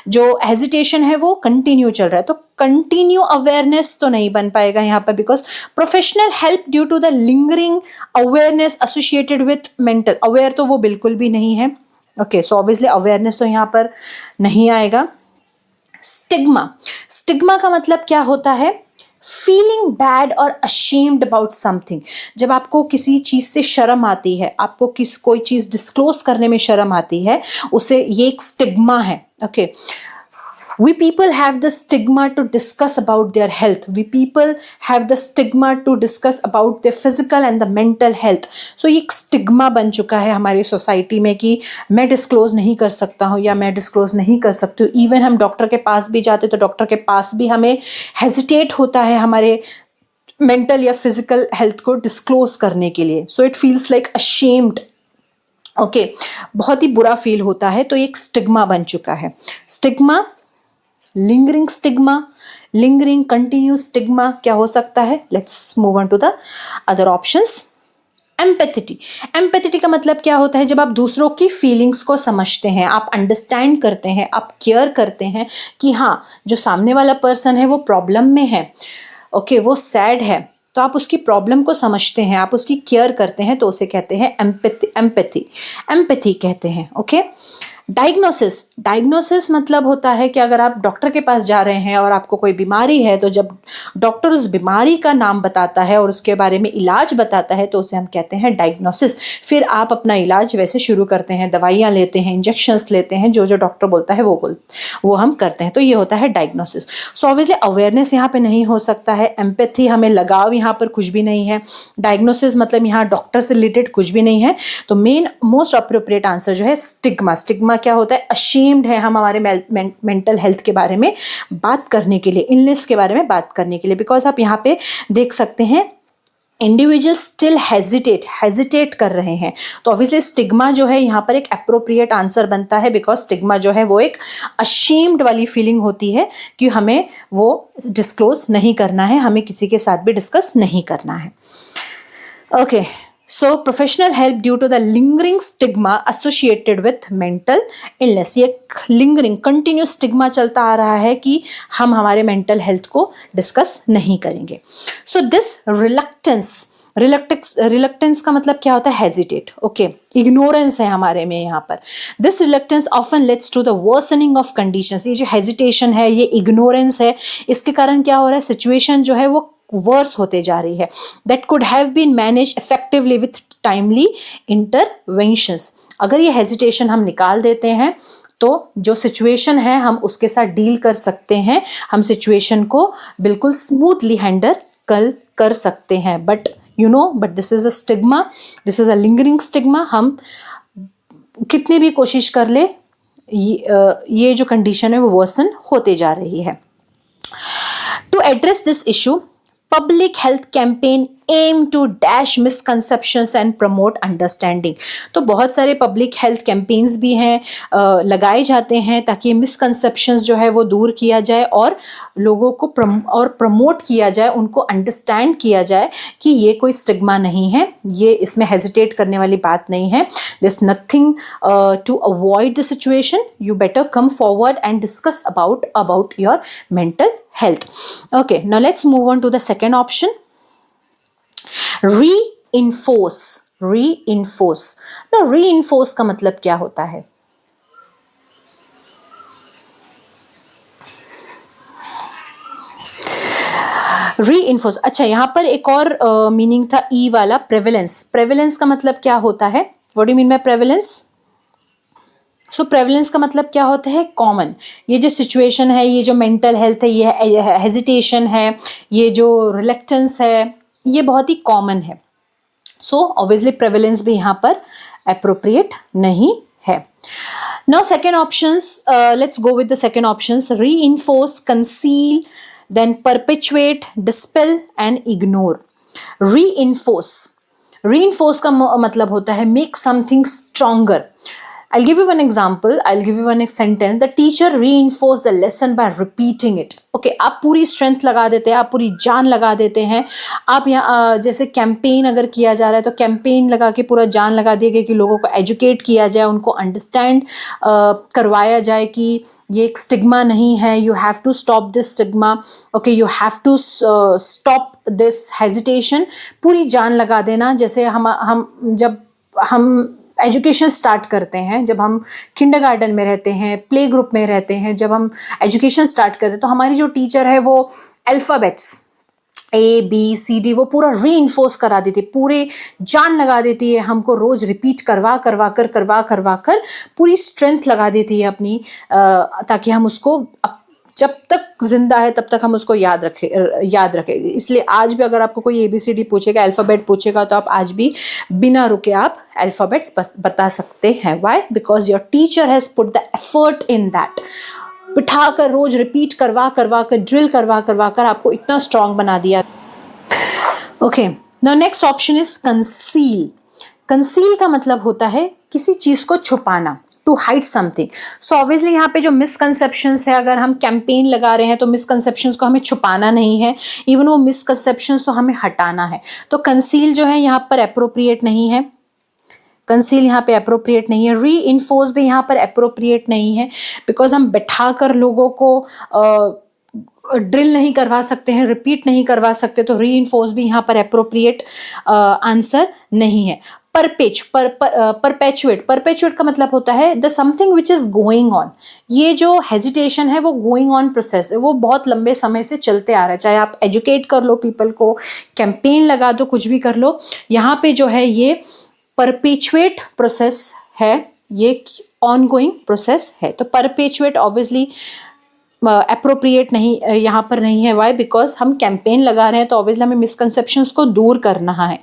जो हेजिटेशन है वो कंटिन्यू चल रहा है. तो कंटिन्यू अवेयरनेस तो नहीं बन पाएगा यहाँ पर, because professional help due to the lingering awareness associated with mental. Aware तो वो बिल्कुल भी नहीं है. ओके, सो ऑब्वियसली अवेयरनेस तो यहाँ पर नहीं आएगा. स्टिग्मा का मतलब क्या होता है? फीलिंग बैड और अशेम्ड अबाउट समथिंग. जब आपको किसी चीज़ से शर्म आती है, आपको कोई चीज़ डिस्क्लोज करने में शर्म आती है, उसे ये एक स्टिग्मा है. Okay, we people have the stigma to discuss about their health. We people have the stigma to discuss about their physical and the mental health. So ये एक स्टिग्मा बन चुका है हमारी सोसाइटी में कि मैं डिस्क्लोज नहीं कर सकता हूँ या मैं डिस्क्लोज नहीं कर सकती हूँ. इवन हम डॉक्टर के पास भी जाते तो डॉक्टर के पास भी हमें हेजिटेट होता है हमारे मेंटल या फिजिकल हेल्थ को डिस्क्लोज करने के लिए. So it feels like ashamed. Okay, बहुत ही बुरा फील होता है. तो एक स्टिग्मा बन चुका है. Stigma, lingering stigma, lingering continue stigma क्या हो सकता है? Let's move on to the other options. Empathy का मतलब क्या होता है? जब आप दूसरों की फीलिंग्स को समझते हैं, आप अंडरस्टैंड करते हैं, आप केयर करते हैं कि हाँ, जो सामने वाला पर्सन है वो प्रॉब्लम में है, ओके, वो सैड है, तो आप उसकी प्रॉब्लम को समझते हैं, आप उसकी केयर करते हैं, तो उसे कहते हैं एम्पैथी कहते हैं. ओके. डायग्नोसिस मतलब होता है कि अगर आप डॉक्टर के पास जा रहे हैं और आपको कोई बीमारी है, तो जब डॉक्टर उस बीमारी का नाम बताता है और उसके बारे में इलाज बताता है तो उसे हम कहते हैं डायग्नोसिस. फिर आप अपना इलाज वैसे शुरू करते हैं, दवाइयाँ लेते हैं, इंजेक्शंस लेते हैं, जो डॉक्टर बोलता है वो हम करते हैं. तो ये होता है डायग्नोसिस. सो ऑब्वियसली अवेयरनेस यहाँ पे नहीं हो सकता है. एम्पैथी, हमें लगाव यहाँ पर कुछ भी नहीं है. डायग्नोसिस मतलब यहाँ डॉक्टर से रिलेटेड कुछ भी नहीं है. तो मेन मोस्ट अप्रोप्रिएट आंसर जो है स्टिग्मा क्या होता है? अशेम्ड है हम हमारे मेंटल हेल्थ के बारे में बात करने के लिए, इलनेस के बारे में बात करने के लिए. बिकॉज आप यहाँ पे देख सकते हैं इंडिविजुअल स्टिल हेजिटेट कर रहे हैं. तो ऑब्वियसली स्टिग्मा जो है यहाँ पर एक अप्रोप्रिएट आंसर बनता है, बिकॉज स्टिग्मा जो है वो एक अशेम्ड वाली फीलिंग होती है कि हमें वो डिस्क्लोज नहीं करना है, हमें किसी के साथ भी डिस्कस नहीं करना है. Okay. So, professional help due to the lingering stigma associated with mental illness. ये lingering, continuous stigma चलता आ रहा है कि हम हमारे mental health को discuss नहीं करेंगे. So, this reluctance का मतलब क्या होता है? hesitate. Okay, ignorance है हमारे में यहाँ पर. This reluctance often leads to the worsening of conditions. ये जो hesitation है, ये ignorance है, इसके कारण क्या हो रहा है? situation जो है वो वर्स होते जा रही है. That could have been manage effectively with timely interventions. अगर ये हेजिटेशन हम निकाल देते हैं तो जो सिचुएशन है हम उसके साथ डील कर सकते हैं, हम सिचुएशन को बिल्कुल स्मूथली हैंडल कर सकते हैं. But this is a stigma, this is a lingering stigma. हम कितनी भी कोशिश कर ले, ये जो कंडीशन है वो वर्सन होते जा रही है. To address this issue, public health campaign aim to dash misconceptions and promote understanding. तो बहुत सारे पब्लिक हेल्थ कैंपेन्स भी हैं, लगाए जाते हैं ताकि मिसकंसेप्शंस जो है वो दूर किया जाए और लोगों को प्रमोट किया जाए, उनको अंडरस्टैंड किया जाए कि ये कोई स्टिग्मा नहीं है, ये इसमें हेजिटेट करने वाली बात नहीं है, there is nothing to avoid the situation, you better come forward and discuss about your mental health. Okay, now let's move on to the second option. reinforce now reinforce का मतलब क्या होता है? reinforce, अच्छा यहां पर एक और मीनिंग था ई वाला, प्रेवलेंस का मतलब क्या होता है? What do you mean by prevalence? So prevalence का मतलब क्या होता है? कॉमन। ये जो सिचुएशन है, ये जो मेंटल हेल्थ है, ये हेजिटेशन है, ये जो रिलेक्टेंस है, ये बहुत ही कॉमन है। सो ऑब्वियसली प्रेवलेंस भी यहाँ पर अप्रोप्रिएट नहीं है। Now second options, let's go with the second options. Reinforce, conceal, then perpetuate, dispel and ignore. Reinforce का मतलब होता है make something stronger. I'll give you one example. I'll give you one sentence. The teacher reinforced the lesson by repeating it. Okay, आप पूरी स्ट्रेंथ लगा देते हैं, आप पूरी जान लगा देते हैं। आप यहाँ जैसे कैंपेन अगर किया जा रहा है तो कैंपेन लगा के पूरा जान लगा दिया गया कि लोगों को एजुकेट किया जाए, उनको अंडरस्टैंड करवाया जाए कि ये एक स्टिग्मा नहीं है, you have to stop this stigma, okay, you have to stop this hesitation. पूरी जान लगा देना। जैसे हम जब हम एजुकेशन स्टार्ट करते हैं, जब हम किंडरगार्टन में रहते हैं, प्ले ग्रुप में रहते हैं, जब हम एजुकेशन स्टार्ट करते हैं तो हमारी जो टीचर है वो अल्फ़ाबेट्स ABCD वो पूरा रीइंफोर्स करा देती है, पूरे जान लगा देती है, हमको रोज रिपीट करवा कर पूरी स्ट्रेंथ लगा देती है अपनी, ताकि हम उसको जब तक जिंदा है तब तक हम उसको याद रखें। इसलिए आज भी अगर आपको कोई ABCD पूछेगा, अल्फ़ाबेट पूछेगा, तो आप आज भी बिना रुके आप अल्फ़ाबेट्स बता सकते हैं। Why? Because your teacher has put the effort in that. बिठा कर रोज रिपीट करवा कर ड्रिल करवा कर आपको इतना स्ट्रांग बना दिया। Okay, now next option is conceal. Conceal का मतलब होता है किसी चीज को छुपाना, to hide something. So obviously यहाँ पे जो मिसकंसेप्शंस है, अगर हम कैंपेन लगा रहे हैं तो मिसकंसेप्शंस को हमें छुपाना नहीं है, इवन वो मिसकंसेप्शंस तो हमें हटाना है। तो कंसील जो है यहाँ पर अप्रोप्रिएट नहीं है, कंसील यहाँ पे अप्रोप्रिएट नहीं है। रीइंफोर्स भी यहाँ पर अप्रोप्रिएट नहीं है, बिकॉज हम बैठा कर लोगों को ड्रिल नहीं करवा सकते हैं, रिपीट नहीं करवा सकते, तो रीइंफोर्स भी यहाँ पर अप्रोप्रिएट आंसर नहीं है। परपेचुएट का मतलब होता है the something which is going on. ये जो हेजिटेशन है वो गोइंग ऑन प्रोसेस है, वो बहुत लंबे समय से चलते आ रहा है। चाहे आप एजुकेट कर लो पीपल को, कैंपेन लगा दो, कुछ भी कर लो, यहाँ पे जो है ये परपेचुएट प्रोसेस है, ये ऑनगोइंग प्रोसेस है। तो परपेचुएट ऑब्वियसली अप्रोप्रिएट नहीं, यहाँ पर नहीं है। वाई? बिकॉज हम कैंपेन लगा रहे हैं तो ऑब्वियसली हमें मिसकंसेप्शंस को दूर करना है,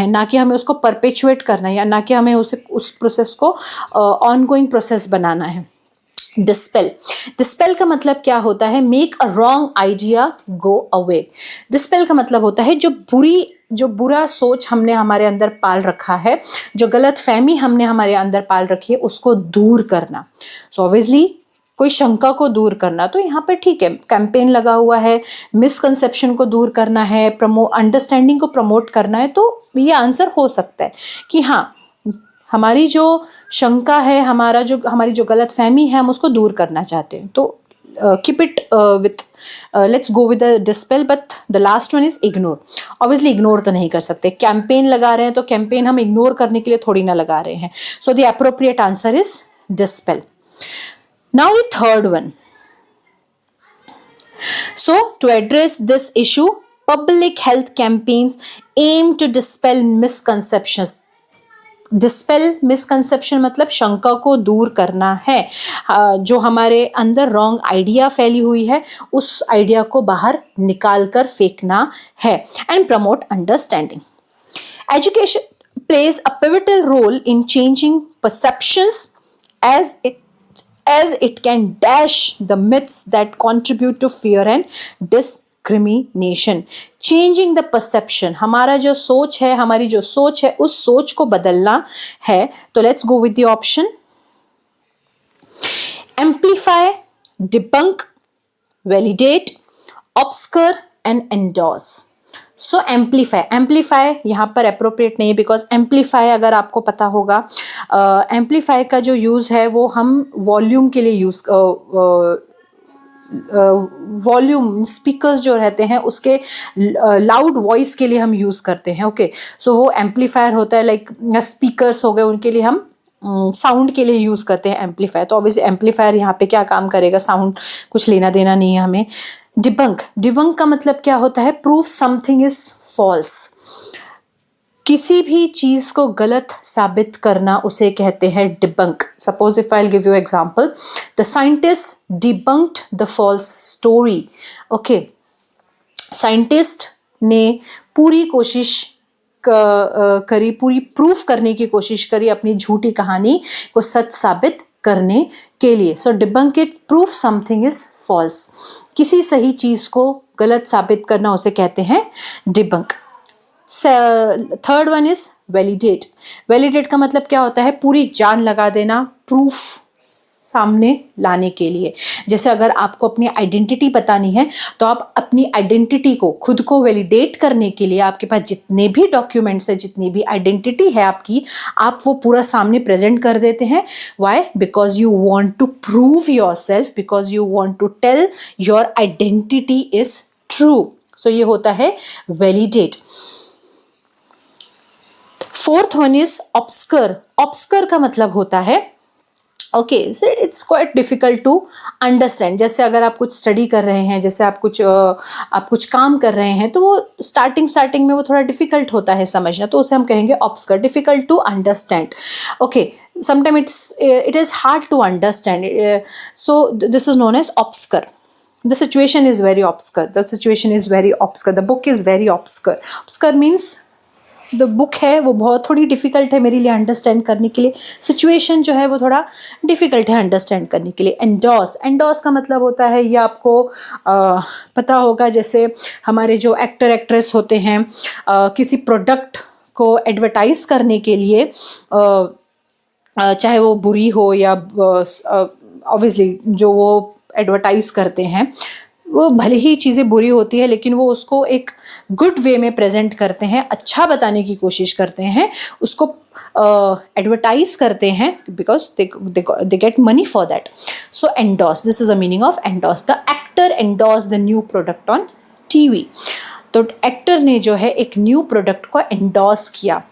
ना कि हमें उसको परपेचुएट करना है, या ना कि हमें उस प्रोसेस को ऑनगोइंग प्रोसेस बनाना है। डिस्पेल का मतलब क्या होता है? Make a wrong idea go away. Dispel का मतलब होता है जो बुरा सोच हमने हमारे अंदर पाल रखा है, जो गलत फहमी हमने हमारे अंदर पाल रखी है, उसको दूर करना। सो ऑब्वियसली कोई शंका को दूर करना, तो यहाँ पे ठीक है, कैंपेन लगा हुआ है, मिसकंसेप्शन को दूर करना है, अंडरस्टैंडिंग को प्रमोट करना है, तो ये आंसर हो सकता है कि हाँ, हमारी जो शंका है, हमारी जो गलत फहमी है, हम उसको दूर करना चाहते हैं। तो keep it with let's go with the dispel, but the last one is ignore. Obviously ignore तो नहीं कर सकते, कैंपेन लगा रहे हैं तो कैंपेन हम इग्नोर करने के लिए थोड़ी ना लगा रहे हैं। So the appropriate answer is dispel. Now the third one. So to address this issue, public health campaigns aim to dispel misconceptions. Dispel misconception मतलब शंका को दूर करना है, जो हमारे अंदर रॉन्ग आइडिया फैली हुई है उस आइडिया को बाहर निकाल कर फेंकना है, and promote understanding. Education plays a pivotal role in changing perceptions as it can dash the myths that contribute to fear and discrimination, changing the perception, हमारा जो सोच है, हमारी जो सोच है उस सोच को बदलना है. तो let's go with the option. Amplify, debunk, validate, obscure and endorse. So amplify यहाँ पर अप्रोप्रिएट नहीं है, बिकॉज एम्प्लीफाई अगर आपको पता होगा, एम्प्लीफाई का जो यूज़ है वो हम वॉल्यूम के लिए यूज़, वॉल्यूम स्पीकर्स जो रहते हैं उसके लाउड वॉइस के लिए हम यूज़ करते हैं. ओके, सो वो एम्पलीफायर होता है, लाइक स्पीकर्स हो गए, उनके लिए हम साउंड के लिए यूज़ करते हैं एम्पलीफायर. तो ऑब्वियसली एम्पलीफायर यहाँ पे क्या काम करेगा, साउंड कुछ लेना देना नहीं है हमें. डिबंक का मतलब क्या होता है, प्रूफ समथिंग इज फॉल्स, किसी भी चीज को गलत साबित करना उसे कहते हैं debunk. Suppose if I will give you example, the scientist debunked the false story. Okay, scientist ने पूरी कोशिश करी, पूरी प्रूफ करने की कोशिश करी अपनी झूठी कहानी को सच साबित करने के लिए. So debunk it, proof something is false, किसी सही चीज को गलत साबित करना उसे कहते हैं debunk. Third one is validate. Validate का मतलब क्या होता है, पूरी जान लगा देना प्रूफ सामने लाने के लिए. जैसे अगर आपको अपनी आइडेंटिटी बतानी है तो आप अपनी आइडेंटिटी को, खुद को वैलिडेट करने के लिए आपके पास जितने भी डॉक्यूमेंट्स है, जितनी भी आइडेंटिटी है आपकी, आप वो पूरा सामने प्रेजेंट कर देते हैं. Why? Because you want to prove yourself, because you want to tell your identity is true. So ये होता है validate. Fourth one is obscure. Obscure का मतलब होता है, okay sir, it's quite difficult to understand. जैसे अगर आप कुछ स्टडी कर रहे हैं, जैसे आप कुछ काम कर रहे हैं, तो वो स्टार्टिंग में वो थोड़ा डिफिकल्ट होता है समझना, तो उसे हम कहेंगे obscure, difficult to understand. Okay, sometimes it is hard to understand, so this is known as obscure. The situation is very obscure. The situation is very obscure. The book is very obscure. Obscure means the book है वो बहुत थोड़ी डिफ़िकल्ट है मेरे लिए अंडरस्टैंड करने के लिए. सिचुएशन जो है वो थोड़ा डिफ़िकल्ट है अंडरस्टैंड करने के लिए. एंडोर्स का मतलब होता है, ये आपको पता होगा, जैसे हमारे जो एक्टर एक्ट्रेस होते हैं, किसी प्रोडक्ट को एडवर्टाइज़ करने के लिए, चाहे वो बुरी हो या ऑब्वियसली जो वो एडवर्टाइज़ करते हैं वो भले ही चीज़ें बुरी होती है, लेकिन वो उसको एक गुड वे में प्रेजेंट करते हैं, अच्छा बताने की कोशिश करते हैं, उसको एडवर्टाइज करते हैं, because they get money for that. So endorse, this is a meaning of endorse. The actor endorse the new product on TV. तो एक्टर ने जो है एक न्यू प्रोडक्ट को एंडोर्स किया,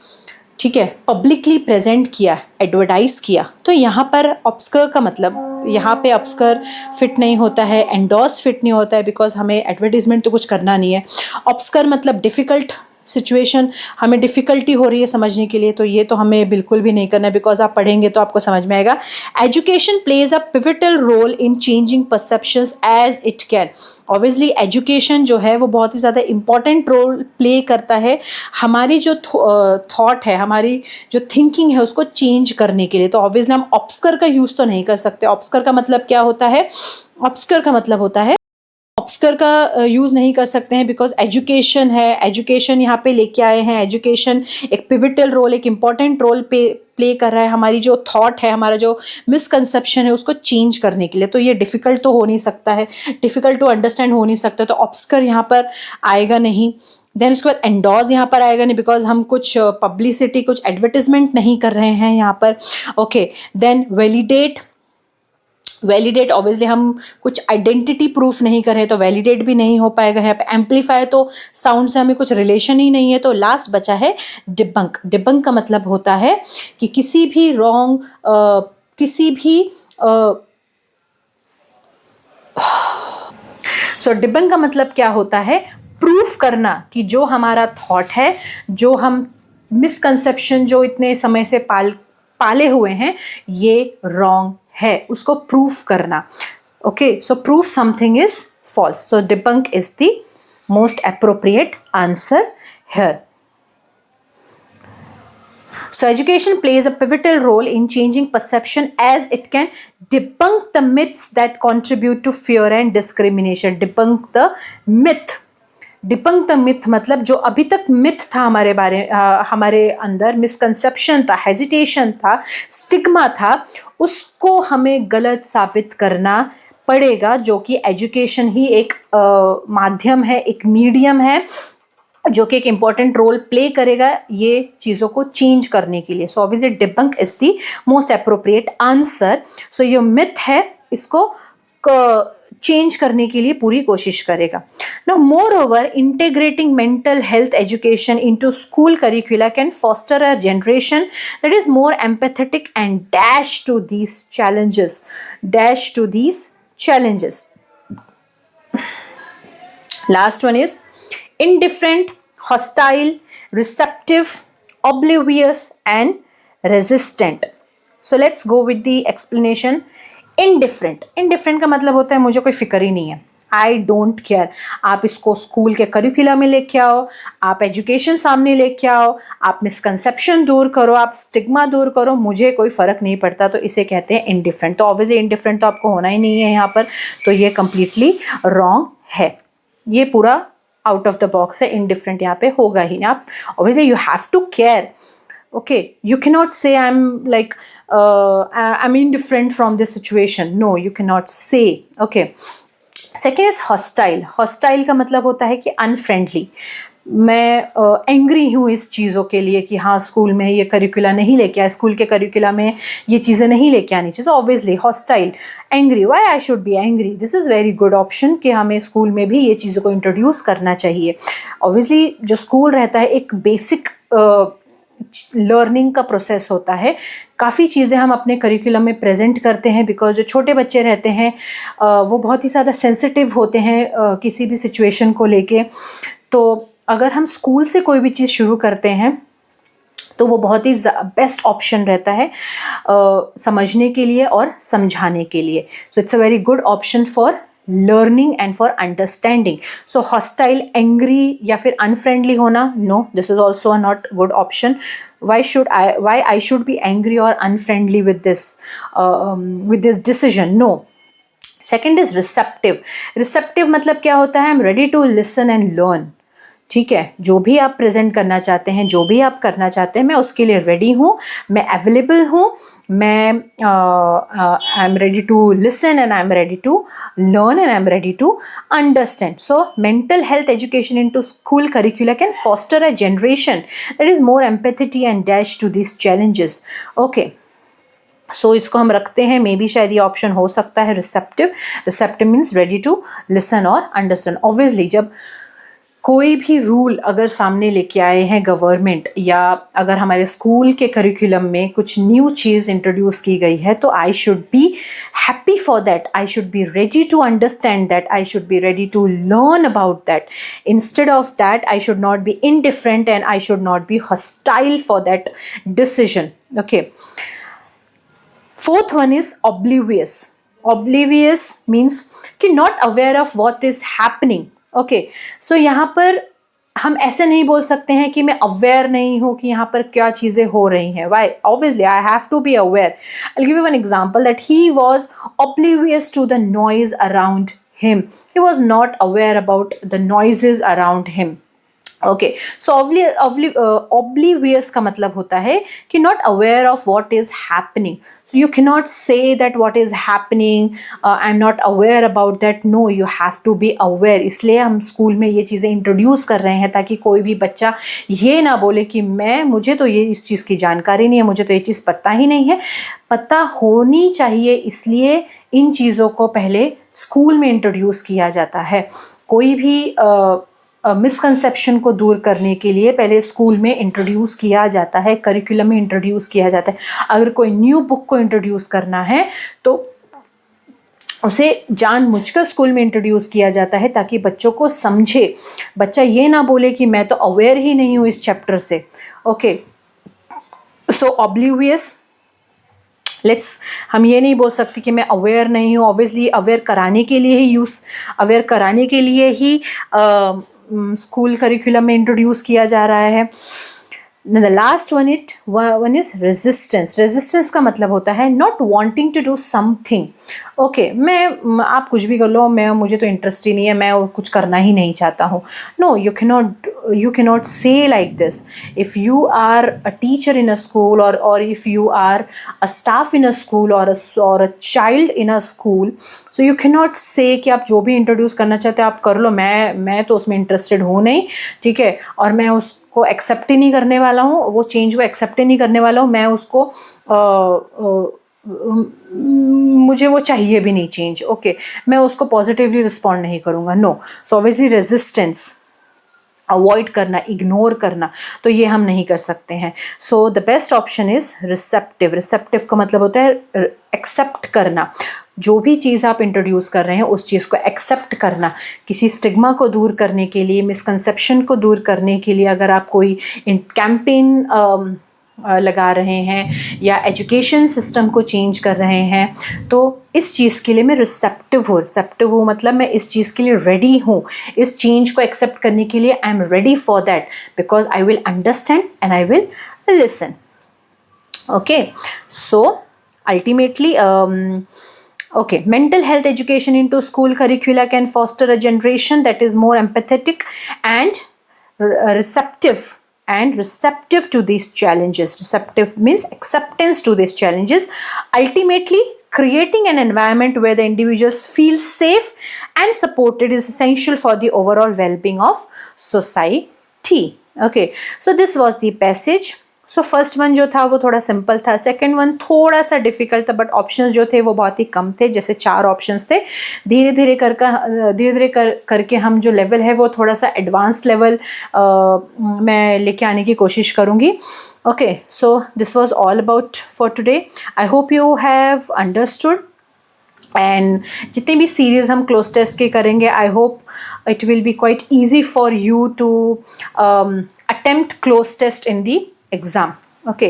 ठीक है, पब्लिकली प्रेजेंट किया, एडवर्टाइज किया. तो यहाँ पर ऑब्स्कर का मतलब, यहाँ पे ऑब्स्कर फिट नहीं होता है, एंडोर्स फिट नहीं होता है, बिकॉज हमें एडवर्टीजमेंट तो कुछ करना नहीं है. ऑब्स्कर मतलब डिफ़िकल्ट सिचुएशन, हमें डिफ़िकल्टी हो रही है समझने के लिए, तो ये तो हमें बिल्कुल भी नहीं करना है, बिकॉज आप पढ़ेंगे तो आपको समझ में आएगा. Education plays a pivotal role in changing perceptions as it can. Obviously education जो है वो बहुत ही ज़्यादा इंपॉर्टेंट रोल प्ले करता है हमारी जो थॉट है, हमारी जो थिंकिंग है उसको चेंज करने के लिए. तो ऑब्वियसली हम ऑब्स्कर का यूज़ तो नहीं कर सकते. ऑब्स्कर का मतलब क्या होता है, ऑब्स्कर का मतलब होता है, ऑब्स्कर का यूज़ नहीं कर सकते हैं, बिकॉज एजुकेशन है, एजुकेशन यहाँ पे लेके आए हैं. एजुकेशन एक पिवटल रोल, एक इम्पॉर्टेंट रोल प्ले कर रहा है हमारी जो थॉट है, हमारा जो मिसकंसेप्शन है उसको चेंज करने के लिए. तो ये डिफ़िकल्ट तो हो नहीं सकता है, डिफ़िकल्ट टू अंडरस्टैंड हो नहीं सकता, तो ऑब्स्कर यहाँ पर आएगा नहीं. देन उसके बाद एंडोर्स यहाँ पर आएगा नहीं, बिकॉज हम कुछ पब्लिसिटी, कुछ एडवर्टिजमेंट नहीं कर रहे हैं यहाँ पर. ओके, देन वैलिडेट ऑब्वियसली हम कुछ आइडेंटिटी प्रूफ नहीं कर रहे, तो वैलिडेट भी नहीं हो पाएगा यहाँ पे. एम्पलीफाई तो साउंड से हमें कुछ रिलेशन ही नहीं है. तो लास्ट बचा है डिबंक. डिबंक का मतलब होता है कि किसी भी रॉन्ग, सो डिबंक का मतलब क्या होता है, प्रूफ करना कि जो हमारा थॉट है, जो हम मिसकंसेप्शन जो इतने समय से पाले हुए हैं, ये रॉन्ग है, उसको प्रूफ करना. Okay, so proof something is false. So debunk is the most appropriate answer here. So education plays a pivotal role in changing perception as it can debunk the myths that contribute to fear and discrimination. Debunk the myth debunk the myth मतलब जो अभी तक मिथ था हमारे अंदर, मिसकंसेप्शन था, हेजिटेशन था, स्टिग्मा था, उसको हमें गलत साबित करना पड़ेगा, जो कि एजुकेशन ही एक माध्यम है, एक मीडियम है जो कि एक इम्पॉर्टेंट रोल प्ले करेगा ये चीज़ों को चेंज करने के लिए. So obviously debunk is the most appropriate answer. So ये मिथ है, इसको चेंज करने के लिए पूरी कोशिश करेगा. Now moreover integrating mental health education into school curricula can foster a generation that is more empathetic and dash to these challenges. Last one is indifferent, hostile, receptive, oblivious and resistant. So let's go with the explanation. Indifferent का मतलब होता है मुझे कोई फिक्र ही नहीं है, आई डोंट केयर. आप इसको स्कूल के करिकुलम में लेके आओ, आप एजुकेशन सामने लेके आओ, आप मिसकंसेप्शन दूर करो, आप स्टिग्मा दूर करो, मुझे कोई फ़र्क नहीं पड़ता. तो इसे कहते हैं इंडिफरेंट. तो ऑब्वियसली इंडिफरेंट तो आपको होना ही नहीं है यहाँ पर, तो ये कम्प्लीटली रॉन्ग है. ये पूरा आउट ऑफ द बॉक्स है. इंडिफरेंट यहाँ पे होगा ही ना. आप obviously you have to care. Okay, you cannot say I'm indifferent from this situation. No, you cannot say. Okay. Second is hostile. Hostile का मतलब होता है कि अनफ्रेंडली. मैं एंग्री हूँ इस चीज़ों के लिए कि हाँ स्कूल में ये करिकुला नहीं लेके आए, स्कूल के करिकुला में ये चीज़ें नहीं लेके आनी चाहिए. Obviously hostile, angry. Why I should be angry? This is very good option कि हमें स्कूल में भी ये चीज़ों को इंट्रोड्यूस करना चाहिए. ऑब्वियसली जो स्कूल रहता है एक बेसिक लर्निंग का प्रोसेस होता है. काफ़ी चीज़ें हम अपने करिकुलम में प्रेजेंट करते हैं बिकॉज जो छोटे बच्चे रहते हैं वो बहुत ही ज़्यादा सेंसिटिव होते हैं किसी भी सिचुएशन को लेके. तो अगर हम स्कूल से कोई भी चीज़ शुरू करते हैं तो वो बहुत ही बेस्ट ऑप्शन रहता है समझने के लिए और समझाने के लिए. So it's a very good option for learning and for understanding. So hostile, angry या फिर अनफ्रेंडली होना, no, this is also a not good option. why I should be angry or unfriendly with this decision? No. Second is receptive मतलब क्या होता है? I'm ready to listen and learn. ठीक है, जो भी आप प्रेजेंट करना चाहते हैं, जो भी आप करना चाहते हैं, मैं उसके लिए रेडी हूँ, मैं अवेलेबल हूँ, मैं I am ready to listen and I am ready to learn and I am ready to understand. So mental health education in to school curricula can foster a generation that is more empathetic and dash to this challenges. Okay, so इसको हम रखते हैं, मे बी शायद ये ऑप्शन हो सकता है receptive means ready to listen और अंडरस्टैंड. ऑब्वियसली जब कोई भी रूल अगर सामने लेके आए हैं गवर्नमेंट या अगर हमारे स्कूल के करिकुलम में कुछ न्यू चीज़ इंट्रोड्यूस की गई है तो I should be happy for that, I should be ready to understand that, I should be ready to learn about that. Instead of that I should not be indifferent and I should not be hostile for that decision. Okay, fourth one is oblivious. Oblivious means कि not aware of what is happening. ओके, सो यहाँ पर हम ऐसे नहीं बोल सकते हैं कि मैं अवेयर नहीं हूँ कि यहाँ पर क्या चीज़ें हो रही हैं. Why? Obviously I have to be aware. I will give you one example that he was oblivious to the noise around him. He was not aware about the noises around him. Okay, so oblivious का मतलब होता है कि not aware of what is happening. So you cannot say that what is happening, I am not aware about that. No, you have to be aware. इसलिए हम स्कूल में ये चीज़ें इंट्रोड्यूस कर रहे हैं ताकि कोई भी बच्चा ये ना बोले कि मुझे तो ये इस चीज़ की जानकारी नहीं है, मुझे तो ये चीज़ पता ही नहीं है. पता होनी चाहिए, इसलिए इन चीज़ों को पहले स्कूल में इंट्रोड्यूस किया जाता है. कोई भी मिसकंसेप्शन को दूर करने के लिए पहले स्कूल में इंट्रोड्यूस किया जाता है, करिकुलम में इंट्रोड्यूस किया जाता है. अगर कोई न्यू बुक को इंट्रोड्यूस करना है तो उसे जानबूझकर स्कूल में इंट्रोड्यूस किया जाता है ताकि बच्चों को समझे, बच्चा ये ना बोले कि मैं तो अवेयर ही नहीं हूँ इस चैप्टर से. ओके, सो ऑब्लिवियस, हम ये नहीं बोल सकते कि मैं अवेयर नहीं हूँ. ऑब्वियसली अवेयर कराने के लिए ही स्कूल करिकुलम में इंट्रोड्यूस किया जा रहा है. The last one is resistance. Resistance का मतलब होता है not wanting to do something. Okay, आप कुछ भी कर लो, मुझे तो इंटरेस्ट ही नहीं है, मैं कुछ करना ही नहीं चाहता हूँ. No, you can not say like this. If you are a teacher in a school, और if you are a staff in a school, और a child in a school, so you can not say कि आप जो भी इंट्रोड्यूस करना चाहते हैं आप कर लो, मैं तो उसमें इंटरेस्टेड हूँ नहीं, ठीक है, और मैं उसको एक्सेप्ट ही नहीं करने वाला हूँ, वो चेंज को एक्सेप्ट ही नहीं करने वाला हूँ, मैं उसको मुझे वो चाहिए भी नहीं चेंज. ओके, मैं उसको पॉजिटिवली रिस्पॉन्ड नहीं करूँगा. No. So obviously resistance, avoid करना, इग्नोर करना, तो ये हम नहीं कर सकते हैं. So the best option is receptive. Receptive का मतलब होता है एक्सेप्ट करना. जो भी चीज़ आप इंट्रोड्यूस कर रहे हैं उस चीज़ को एक्सेप्ट करना. किसी स्टिग्मा को दूर करने के लिए, मिसकंसेप्शन को दूर करने के लिए, अगर आप कोई कैंपेन लगा रहे हैं या एजुकेशन सिस्टम को चेंज कर रहे हैं, तो इस चीज़ के लिए मैं रिसेप्टिव हूँ मतलब मैं इस चीज़ के लिए रेडी हूँ. इस चेंज को एक्सेप्ट करने के लिए आई am ready for that, because I will understand and I will listen. Okay, so ultimately okay, mental health education into school curricula can foster a generation that is more empathetic and receptive to these challenges. Receptive means acceptance to these challenges, ultimately creating an environment where the individuals feel safe and supported is essential for the overall well-being of society. Okay, so this was the passage. So first one जो था वो थोड़ा सिंपल था, सेकंड वन थोड़ा सा डिफिकल्ट था, बट ऑप्शंस जो थे वो बहुत ही कम थे, जैसे 4 ऑप्शंस थे. धीरे धीरे करके हम जो लेवल है वो थोड़ा सा एडवांस लेवल मैं लेके आने की कोशिश करूँगी. Okay, so this was all about for today. I hope you have understood. And जितने भी सीरीज हम क्लोज टेस्ट के करेंगे, I hope it will be quite easy for you to attempt cloze test in the exam. Okay,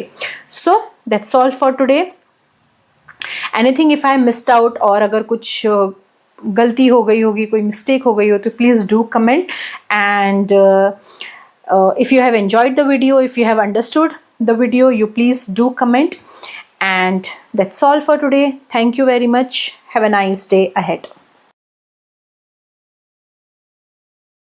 so that's all for today. Anything if I missed out, और अगर कुछ गलती हो गई होगी, कोई मिस्टेक हो गई हो, तो please do comment. And if you have enjoyed the video, if you have understood the video, you please do comment. And that's all for today. Thank you very much. Have a nice day ahead.